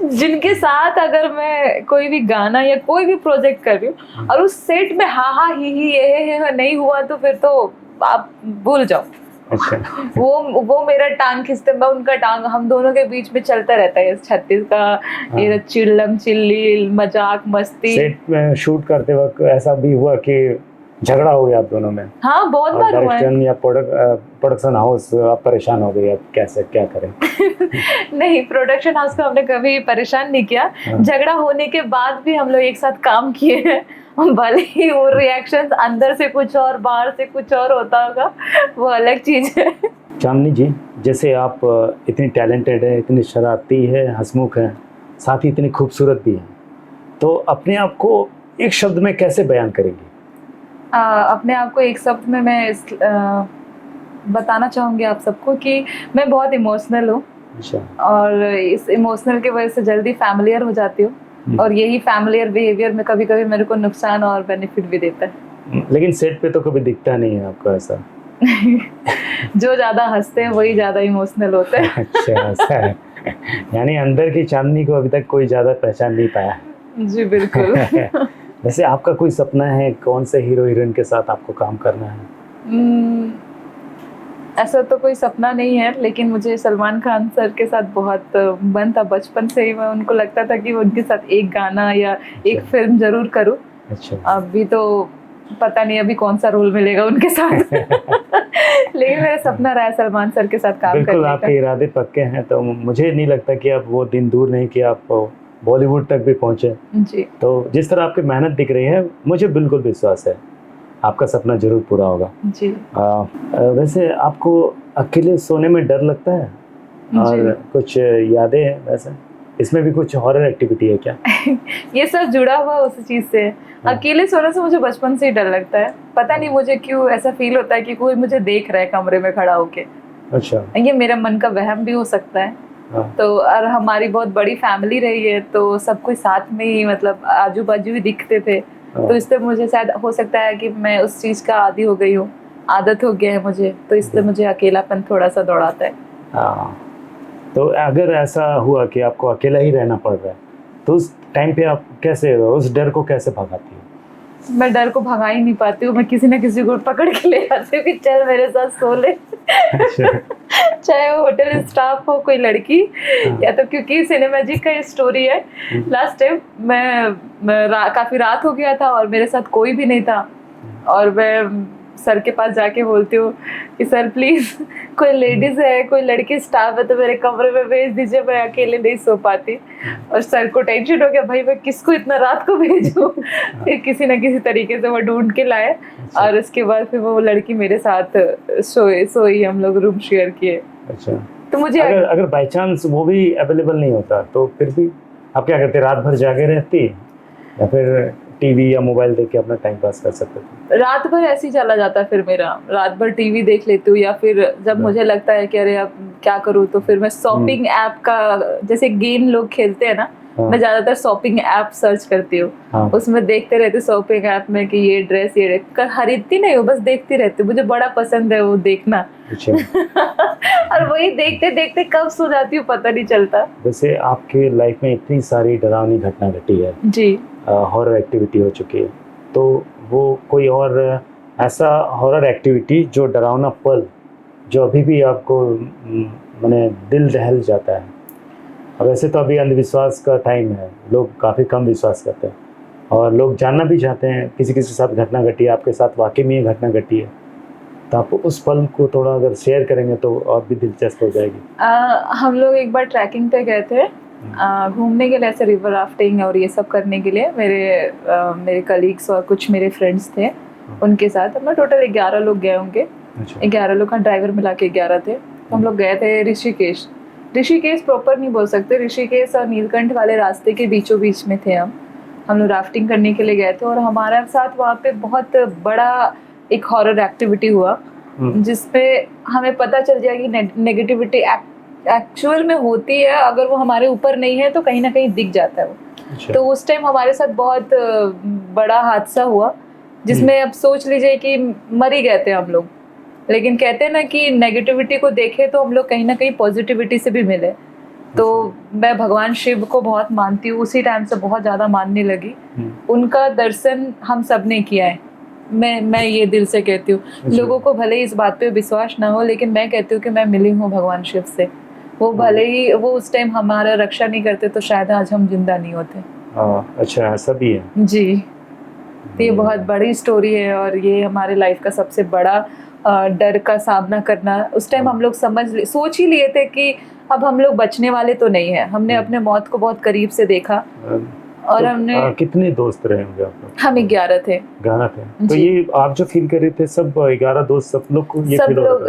जिनके साथ अगर मैं कोई भी गाना या कोई भी प्रोजेक्ट कर रही हूँ और उस सेट में हा हा ही ये नहीं हुआ तो फिर तो आप भूल जाओ। अच्छा। वो मेरा टांग खींचते, मैं उनका टांग, हम दोनों के बीच में चलता रहता है छत्तीस का ये चिल्लम चिल्ली मजाक मस्ती। सेट में शूट करते वक्त ऐसा भी हुआ कि झगड़ा हो गया आप दोनों में? हाँ, बहुत बार हुआ है। डायरेक्शन या प्रोडक्शन हाउस आप परेशान हो गए, अब कैसे क्या करें? नहीं, प्रोडक्शन हाउस को हमने कभी परेशान नहीं किया। झगड़ा होने के बाद भी हम लोग एक साथ काम किए हैं, भले ही वो रिएक्शंस अंदर से कुछ और बाहर से कुछ और होता होगा, वो अलग चीज है। चांदनी जी, जैसे आप इतनी टैलेंटेड है, इतनी शरारती है, हंसमुख है, साथ ही इतनी खूबसूरत भी है, तो अपने आप को एक शब्द में कैसे बयान करेंगी? अपने आप को एक शब्द में मैं बताना चाहूँगी आप सबको कि मैं बहुत इमोशनल हूँ। अच्छा। और इस इमोशनल की वजह से जल्दी फैमिलियर हो जाती हूँ, और यही फैमिलियर बिहेवियर में कभी कभी मेरे को नुकसान और बेनिफिट भी देता है। लेकिन सेट पे तो कभी दिखता नहीं है आपको ऐसा। जो ज्यादा हंसते हैं वही ज्यादा इमोशनल होते हैं। अच्छा, ऐसा है। यानी अंदर की चांदनी को अभी तक कोई ज्यादा पहचान नहीं पाया। जी बिल्कुल। वैसे आपका कोई सपना है, कौन से हीरो हीरोइन के साथ आपको काम करना है? ऐसा तो कोई सपना नहीं है, लेकिन मुझे सलमान खान सर के साथ बहुत मन था बचपन से ही। मैं उनको लगता था कि उनके साथ एक गाना या एक फिल्म जरूर करूं। अच्छा। अभी तो पता नहीं अभी कौन सा रोल मिलेगा उनके साथ। लेकिन मेरा सपना रहा है सलमान सर के साथ काम करने का। बिल्कुल, आपके इरादे पक्के हैं, तो मुझे नहीं लगता कि आप वो दिन दूर नहीं कि आप बॉलीवुड तक भी पहुंचे। जी। तो जिस तरह आपकी मेहनत दिख रही है, मुझे बिल्कुल विश्वास है आपका सपना जरूर पूरा होगा। जी। वैसे आपको अकेले सोने में डर लगता है? और कुछ यादें हैं वैसे? इसमें भी कुछ हॉरर एक्टिविटी है क्या? ये सब जुड़ा हुआ उस चीज से। अकेले सोने से मुझे बचपन से ही डर लगता है, पता नहीं मुझे क्यों ऐसा फील होता है कि कोई मुझे देख रहा है कमरे में खड़ा होके। अच्छा। ये मेरा मन का वहम भी हो सकता है। तो और हमारी बहुत बड़ी फैमिली रही है, तो सब कोई साथ में ही, मतलब आजू बाजू ही दिखते थे, तो इसलिए मुझे शायद हो सकता है कि मैं उस चीज का आदी हो गई हूँ, आदत हो गया है मुझे, तो इसलिए मुझे अकेलापन थोड़ा सा दौड़ाता है। हाँ, तो अगर ऐसा हुआ कि आपको अकेला ही रहना पड़ रहा है, तो उस टाइम पे आप कैसे, उस डर को कैसे भगाती हो? मैं डर को भगा ही नहीं पाती हूँ, मैं किसी ना किसी को पकड़ के ले आती हूँ कि चल मेरे साथ सो ले। चाहे वो होटल स्टाफ हो, कोई लड़की, या तो क्योंकि सिनेमैजिक का स्टोरी है। लास्ट टाइम मैं काफी रात हो गया था और मेरे साथ कोई भी नहीं था, और मैं सर के पास जाके बोलती हूँ कि सर प्लीज कोई लेडीज है, कोई लड़की स्टाफ है तो मेरे कमरे में भेज दीजिए, मैं अकेले नहीं सो पाती। और सर को टेंशन हो गया, भाई मैं किसको इतना रात को भेजूं। फिर किसी ना किसी तरीके से वो ढूंढ के लाए, और उसके बाद फिर वो लड़की मेरे साथ सोई, हम लोग रूम शेयर किए। अच्छा। तो मुझे अगर बाई चांस वो भी अवेलेबल नहीं होता तो फिर भी आप क्या करते? रात भर जागे रहती या फिर टीवी या मोबाइल देख के अपना टाइम पास कर सकते थे? रात भर ऐसे ही चला जाता, फिर मेरा रात भर टीवी देख लेती हूँ, या फिर जब मुझे लगता है कि अरे अब क्या करूँ, तो फिर मैं शॉपिंग ऐप का, जैसे गेम लोग खेलते हैं ना, हाँ। मैं ज्यादातर शॉपिंग ऐप सर्च करती हूँ। हाँ। उसमें देखते रहते शॉपिंग ऐप में कि ये ड्रेस खरीदती नहीं हूँ, बस देखती रहती हूँ, मुझे बड़ा पसंद है वो देखना। अच्छा। और वही देखते देखते कब सो जाती हूँ पता नहीं चलता। वैसे आपके लाइफ में इतनी सारी डरावनी घटना घटी है, जी। हॉरर एक्टिविटी हो चुकी है, तो वो कोई और ऐसा हॉरर एक्टिविटी जो डरावना पल जो अभी भी आपको माने दिल दहल जाता है? अब वैसे तो अभी अंधविश्वास का टाइम है, लोग काफ़ी कम विश्वास करते हैं और लोग जानना भी चाहते हैं किसी किसी के साथ घटना घटी है, आपके साथ वाकई में ये घटना घटी है, तो आप उस पल को थोड़ा अगर शेयर करेंगे तो और भी दिलचस्प हो जाएगी। हम लोग एक बार ट्रैकिंग पे गए थे घूमने के लिए, ऐसे रिवर राफ्टिंग और ये सब करने के लिए। मेरे कलीग्स और कुछ मेरे फ्रेंड्स थे, उनके साथ हम लोग टोटल 11 लोग गए होंगे। 11 लोग का ड्राइवर मिला के 11 थे। तो हम लोग गए थे ऋषिकेश प्रॉपर नहीं बोल सकते, ऋषिकेश और नीलकंठ वाले रास्ते के बीचों बीच में थे हम लोग राफ्टिंग करने के लिए गए थे। और हमारे साथ वहाँ पे बहुत बड़ा एक हॉरर एक्टिविटी हुआ जिसपे हमें पता चल गया कि नेगेटिविटी एक्चुअल में होती है, अगर वो हमारे ऊपर नहीं है तो कहीं ना कहीं दिख जाता है वो। अच्छा। तो उस टाइम हमारे साथ बहुत बड़ा हादसा हुआ जिसमें अब सोच लीजिए कि मर ही गए थे हम लोग। लेकिन कहते हैं ना कि नेगेटिविटी को देखे तो हम लोग कहीं ना कहीं पॉजिटिविटी से भी मिले। तो मैं भगवान शिव को बहुत मानती हूँ, उसी टाइम से बहुत ज़्यादा मानने लगी। उनका दर्शन हम सब ने किया है, मैं ये दिल से कहती हूँ। लोगों को भले ही इस बात पे विश्वास ना हो, लेकिन मैं कहती हूँ कि मैं मिली हूँ भगवान शिव से। वो भले ही वो उस टाइम हमारा रक्षा नहीं करते तो शायद आज हम जिंदा नहीं होते। अच्छा, ऐसा भी है जी। तो ये बहुत बड़ी स्टोरी है और ये हमारे लाइफ का सबसे बड़ा डर का सामना करना। उस टाइम हम लोग सोच ही लिए थे कि अब हम लोग बचने वाले तो नहीं है। हमने अपने मौत को बहुत करीब से देखा। और तो हमने कितने दोस्त रहे होंगे आप लोग? हम 11 थे। 11 थे। तो ये आप जो फील कर रहे थे सब 11 दोस्त सब लोग को ये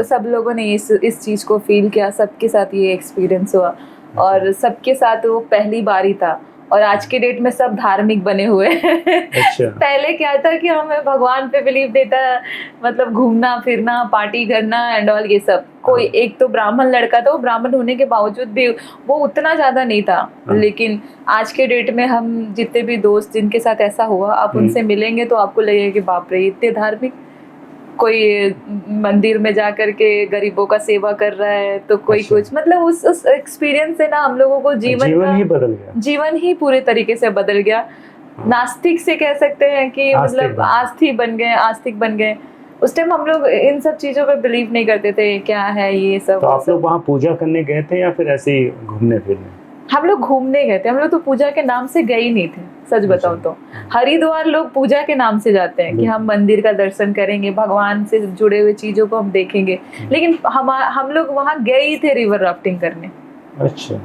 सब लोगों ने इस चीज को फील किया, सबके साथ ये एक्सपीरियंस हुआ। और सबके साथ वो पहली बार ही था। और आज के डेट में सब धार्मिक बने हुए अच्छा। पहले क्या था कि हमें भगवान पे बिलीव देता, मतलब घूमना फिरना पार्टी करना एंड ऑल ये सब। कोई एक तो ब्राह्मण लड़का था, वो ब्राह्मण होने के बावजूद भी वो उतना ज्यादा नहीं था। लेकिन आज के डेट में हम जितने भी दोस्त जिनके साथ ऐसा हुआ, आप उनसे मिलेंगे तो आपको लगेगा कि बाप रे इतने धार्मिक। कोई मंदिर में जा करके गरीबों का सेवा कर रहा है तो कोई कुछ, मतलब उस एक्सपीरियंस से ना हम लोगों को जीवन ही बदल गया। जीवन ही पूरे तरीके से बदल गया। नास्तिक से कह सकते हैं कि मतलब आस्तिक बन गए। उस टाइम हम लोग इन सब चीजों पे बिलीव नहीं करते थे, क्या है ये सब। तो आप लोग वहाँ पूजा करने गए थे या फिर ऐसे ही घूमने फिरने? हम लोग घूमने गए थे। हम लोग तो पूजा के नाम से गए ही नहीं थे, सच बताऊं तो। हरिद्वार लोग पूजा के नाम से जाते हैं कि हम मंदिर का दर्शन करेंगे, भगवान से जुड़े हुए चीजों को हम देखेंगे। लेकिन हम लोग वहाँ गए ही थे रिवर राफ्टिंग करने। अच्छा।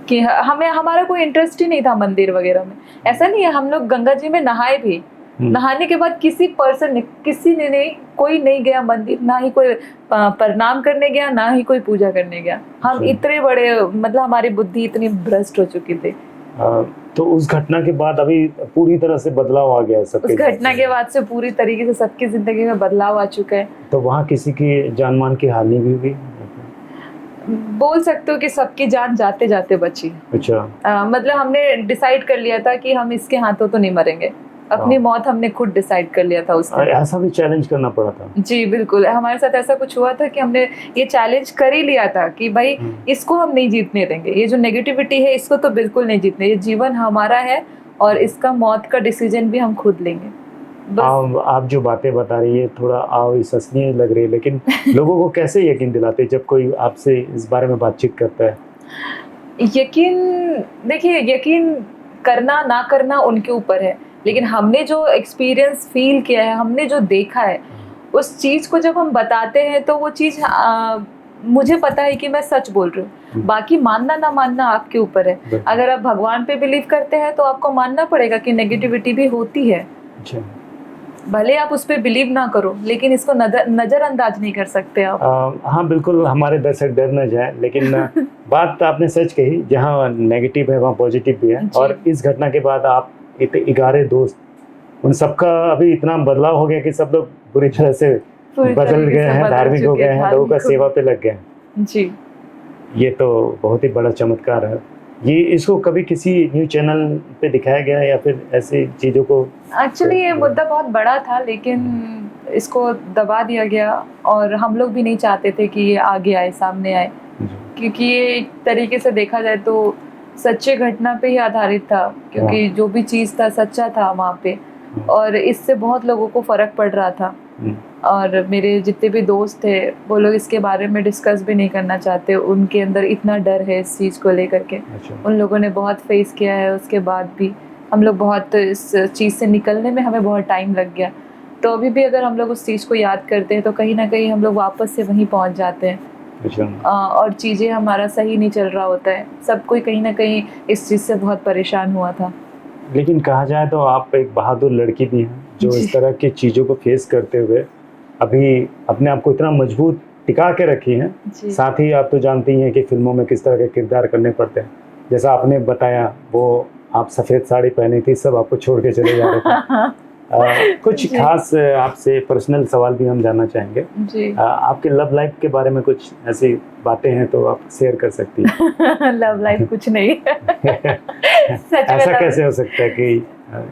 कि हमें हमारा कोई इंटरेस्ट ही नहीं था मंदिर वगैरह में। ऐसा नहीं है, हम लोग गंगा जी में नहाए भी। नहाने के बाद किसी ने नहीं, कोई नहीं गया मंदिर, ना ही कोई प्रणाम करने गया, ना ही कोई पूजा करने गया। हम इतने बड़े, मतलब हमारी बुद्धि इतनी भ्रष्ट हो चुकी थी। तो उस घटना के बाद अभी पूरी तरह से बदलाव आ गया है सबके। उस घटना के बाद से पूरी तरीके से सबकी जिंदगी में बदलाव आ चुका है। तो वहाँ किसी की जान मान की हानि भी हुई? बोल सकते हो कि सबकी जान जाते जाते बची। अच्छा। मतलब हमने डिसाइड कर लिया था कि हम इसके हाथों तो नहीं मरेंगे। अपनी मौत हमने खुद डिसाइड कर लिया था उस टाइम। ऐसा भी चैलेंज करना पड़ा था? जी बिल्कुल, हमारे साथ ऐसा कुछ हुआ था कि हमने ये चैलेंज कर ही लिया था कि भाई इसको हम नहीं जीतने देंगे। ये जो नेगेटिविटी है इसको तो बिल्कुल नहीं जीतने। ये जीवन हमारा है और इसका मौत का डिसीजन भी हम खुद लेंगे। आप जो बातें बता रही है थोड़ा अविश्वसनीय लग रही है, लेकिन लोगों को कैसे यकीन दिलाते जब कोई आपसे इस बारे में बातचीत करता है? यकीन करना ना करना उनके ऊपर है, लेकिन हमने जो एक्सपीरियंस फील किया है, हमने जो देखा है, उस चीज को जब हम बताते हैं तो वो चीज मुझे पता है कि मैं सच बोल रही हूँ। बाकी मानना ना मानना आपके ऊपर है। अगर आप भगवान पे बिलीव करते हैं तो आपको मानना पड़ेगा कि नेगेटिविटी भी होती है। भले आप उस पर बिलीव ना करो, लेकिन इसको नजरअंदाज नहीं कर सकते आप। हाँ बिल्कुल, हमारे दर्शक डर न जाए, लेकिन बात आपने सच कही, जहाँ नेगेटिव है वहाँ पॉजिटिव भी है। और इस घटना के बाद आप 11 दोस्त, उन सबका अभी इतना बदलाव हो गया कि सब लोग बुरी तरह से बदल गए हैं, धार्मिक हो गए हैं, लोगों का सेवा पे लग गए हैं। जी, ये तो बहुत ही बड़ा चमत्कार है। ये इसको कभी किसी न्यूज़ चैनल पे दिखाया गया या फिर ऐसी चीज़ों को? एक्चुअली ये मुद्दा बहुत बड़ा था, लेकिन इसको दबा दिया गया और हम लोग भी नहीं चाहते थे कि ये आगे आए, सामने आए, क्योंकि ये एक तरीके से देखा जाए तो सच्चे घटना पे ही आधारित था, क्योंकि जो भी चीज़ था सच्चा था वहाँ पे, और इससे बहुत लोगों को फ़र्क पड़ रहा था। और मेरे जितने भी दोस्त थे वो लोग इसके बारे में डिस्कस भी नहीं करना चाहते, उनके अंदर इतना डर है इस चीज़ को लेकर के। उन लोगों ने बहुत फेस किया है, उसके बाद भी हम लोग बहुत इस चीज़ से निकलने में हमें बहुत टाइम लग गया। तो अभी भी अगर हम लोग उस चीज़ को याद करते हैं तो कहीं ना कहीं हम लोग वापस से वहीं पहुंच जाते हैं। और चीज़ें हमारा सही नहीं चल रहा होता है, सब कोई कहीं ना कहीं इस चीज़ से बहुत परेशान हुआ था। लेकिन कहा जाए तो आप एक बहादुर लड़की भी हैं जो इस तरह की चीज़ों को फेस करते हुए अभी अपने आप को इतना मजबूत टिका के रखी हैं। साथ ही आप तो जानती हैं कि फिल्मों में किस तरह के किरदार करने पड़ते हैं। जैसा आपने बताया, वो आप सफ़ेद साड़ी पहनी थी, सब आपको छोड़ के चले जा रहे थे। कुछ खास आपसे पर्सनल सवाल भी हम जानना चाहेंगे जी। आपके लव लाइफ के बारे में कुछ ऐसी बातें हैं तो आप शेयर कर सकती हैं। लव लाइफ कुछ नहीं। ऐसा कैसे हो सकता है कि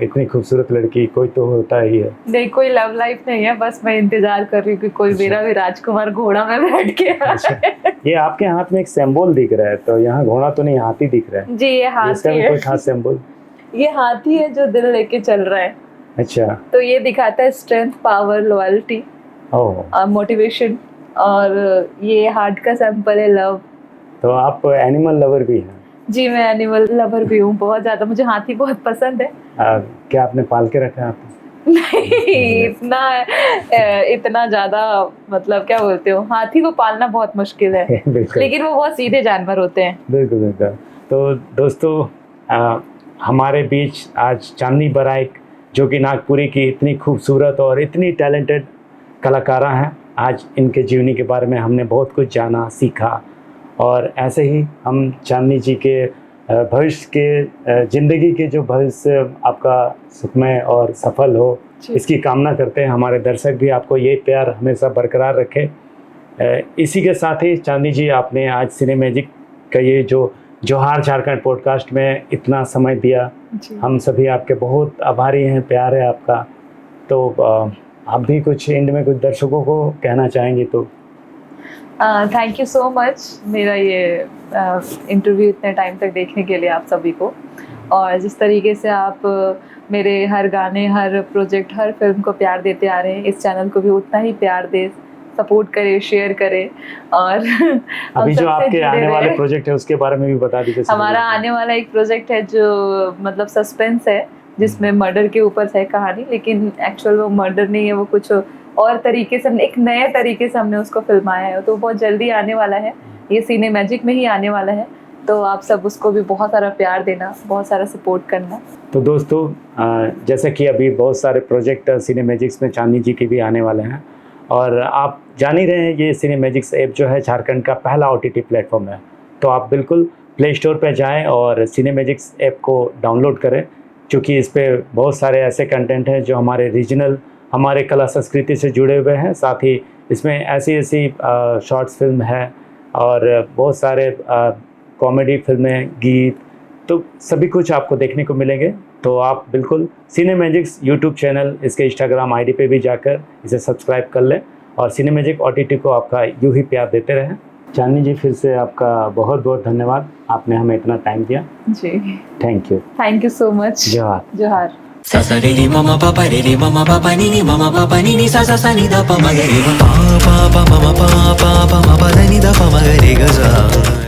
इतनी खूबसूरत लड़की, कोई तो होता ही है। नहीं, कोई लव लाइफ नहीं है, बस मैं इंतजार कर रही हूँ कि कोई मेरा भी राजकुमार घोड़ा में बैठ के। ये आपके हाथ में एक सिंबल दिख रहा है, तो यहाँ घोड़ा तो नहीं, हाथी दिख रहा है जी। ये हाथी इसका भी कोई खास सिंबल? ये हाथी है जो दिल लेके चल रहा है। अच्छा। तो ये दिखाता है स्ट्रेंथ, पावर, लॉयल्टी, मोटिवेशन, और ये हार्ट का सैंपल है लव। तो आप एनिमल लवर भी हैं? जी, मैं एनिमल लवर भी हूँ, बहुत ज़्यादा। मुझे हाथी बहुत पसंद है। क्या आपने पाल के रखा है? नहीं, इतना ज़्यादा, मतलब क्या बोलते हो, हाथी को पालना बहुत मुश्किल है। लेकिन वो बहुत सीधे जानवर होते हैं। बिल्कुल बिल्कुल। तो दोस्तों, हमारे बीच आज चांदनी बराइक, जो कि नागपुरी की इतनी खूबसूरत और इतनी टैलेंटेड कलाकारा हैं। आज इनके जीवनी के बारे में हमने बहुत कुछ जाना, सीखा, और ऐसे ही हम चांदनी जी के भविष्य के, ज़िंदगी के जो भविष्य आपका सुखमय और सफल हो, इसकी कामना करते हैं। हमारे दर्शक भी आपको ये प्यार हमेशा बरकरार रखे। इसी के साथ ही चांदनी जी, आपने आज सिने मैजिक का ये जो जोहार झारखंड पॉडकास्ट में इतना समय दिया, हम सभी आपके बहुत आभारी हैं, प्यार है आपका। तो आप भी कुछ एंड में कुछ दर्शकों को कहना चाहेंगे तो? थैंक यू सो मच मेरा ये इंटरव्यू इतने टाइम तक देखने के लिए आप सभी को, और जिस तरीके से आप मेरे हर गाने, हर प्रोजेक्ट, हर फिल्म को प्यार देते आ रहे हैं, इस चैनल को भी उतना ही प्यार दे, सपोर्ट करें, शेयर करें। और अभी जो आपके आने वाले प्रोजेक्ट है उसके बारे में भी बता दीजिए। हमारा आने वाला एक प्रोजेक्ट है जो मतलब सस्पेंस है, जिसमें मर्डर के ऊपर है कहानी, लेकिन एक्चुअल वो मर्डर नहीं है, वो कुछ और तरीके से, एक नए तरीके से हमने उसको फिल्माया है। तो बहुत जल्दी आने वाला है, ये सिने मैजिक में ही आने वाला है। तो आप सब उसको भी बहुत सारा प्यार देना, बहुत सारा सपोर्ट करना। तो दोस्तों, जैसे कि अभी बहुत सारे प्रोजेक्ट सिने मैजिक्स में चांदनी जी के भी आने वाले हैं, और आप जान ही रहे हैं ये सिने मैजिक्स ऐप जो है झारखंड का पहला OTT प्लेटफॉर्म है। तो आप बिल्कुल प्ले स्टोर पर जाएँ और सिने मैजिक्स ऐप को डाउनलोड करें, क्योंकि इस पर बहुत सारे ऐसे कंटेंट हैं जो हमारे रीजनल, हमारे कला संस्कृति से जुड़े हुए हैं। साथ ही इसमें ऐसी शॉर्ट्स फिल्म है और बहुत सारे कॉमेडी फिल्में, गीत, तो सभी कुछ आपको देखने को मिलेंगे। तो आप बिल्कुल सिने मैजिक्स यूट्यूब चैनल, इसके इंस्टाग्राम ID पे भी जाकर इसे सब्सक्राइब कर लें, और सिने मैजिक OTT को आपका यूँ ही प्यार देते रहें। चांदनी जी, फिर से आपका बहुत बहुत धन्यवाद, आपने हमें इतना टाइम दिया जी। Thank you so much. जोहार। जोहार। सा सा रे रे ममा पापा रे रे ममा पापा नी नी ममा पापा नी नी सा सा सा नी दा पा म ग रे पा पा पा ममा पा पा पा म पा दा नी दा पा म ग रे ग जा।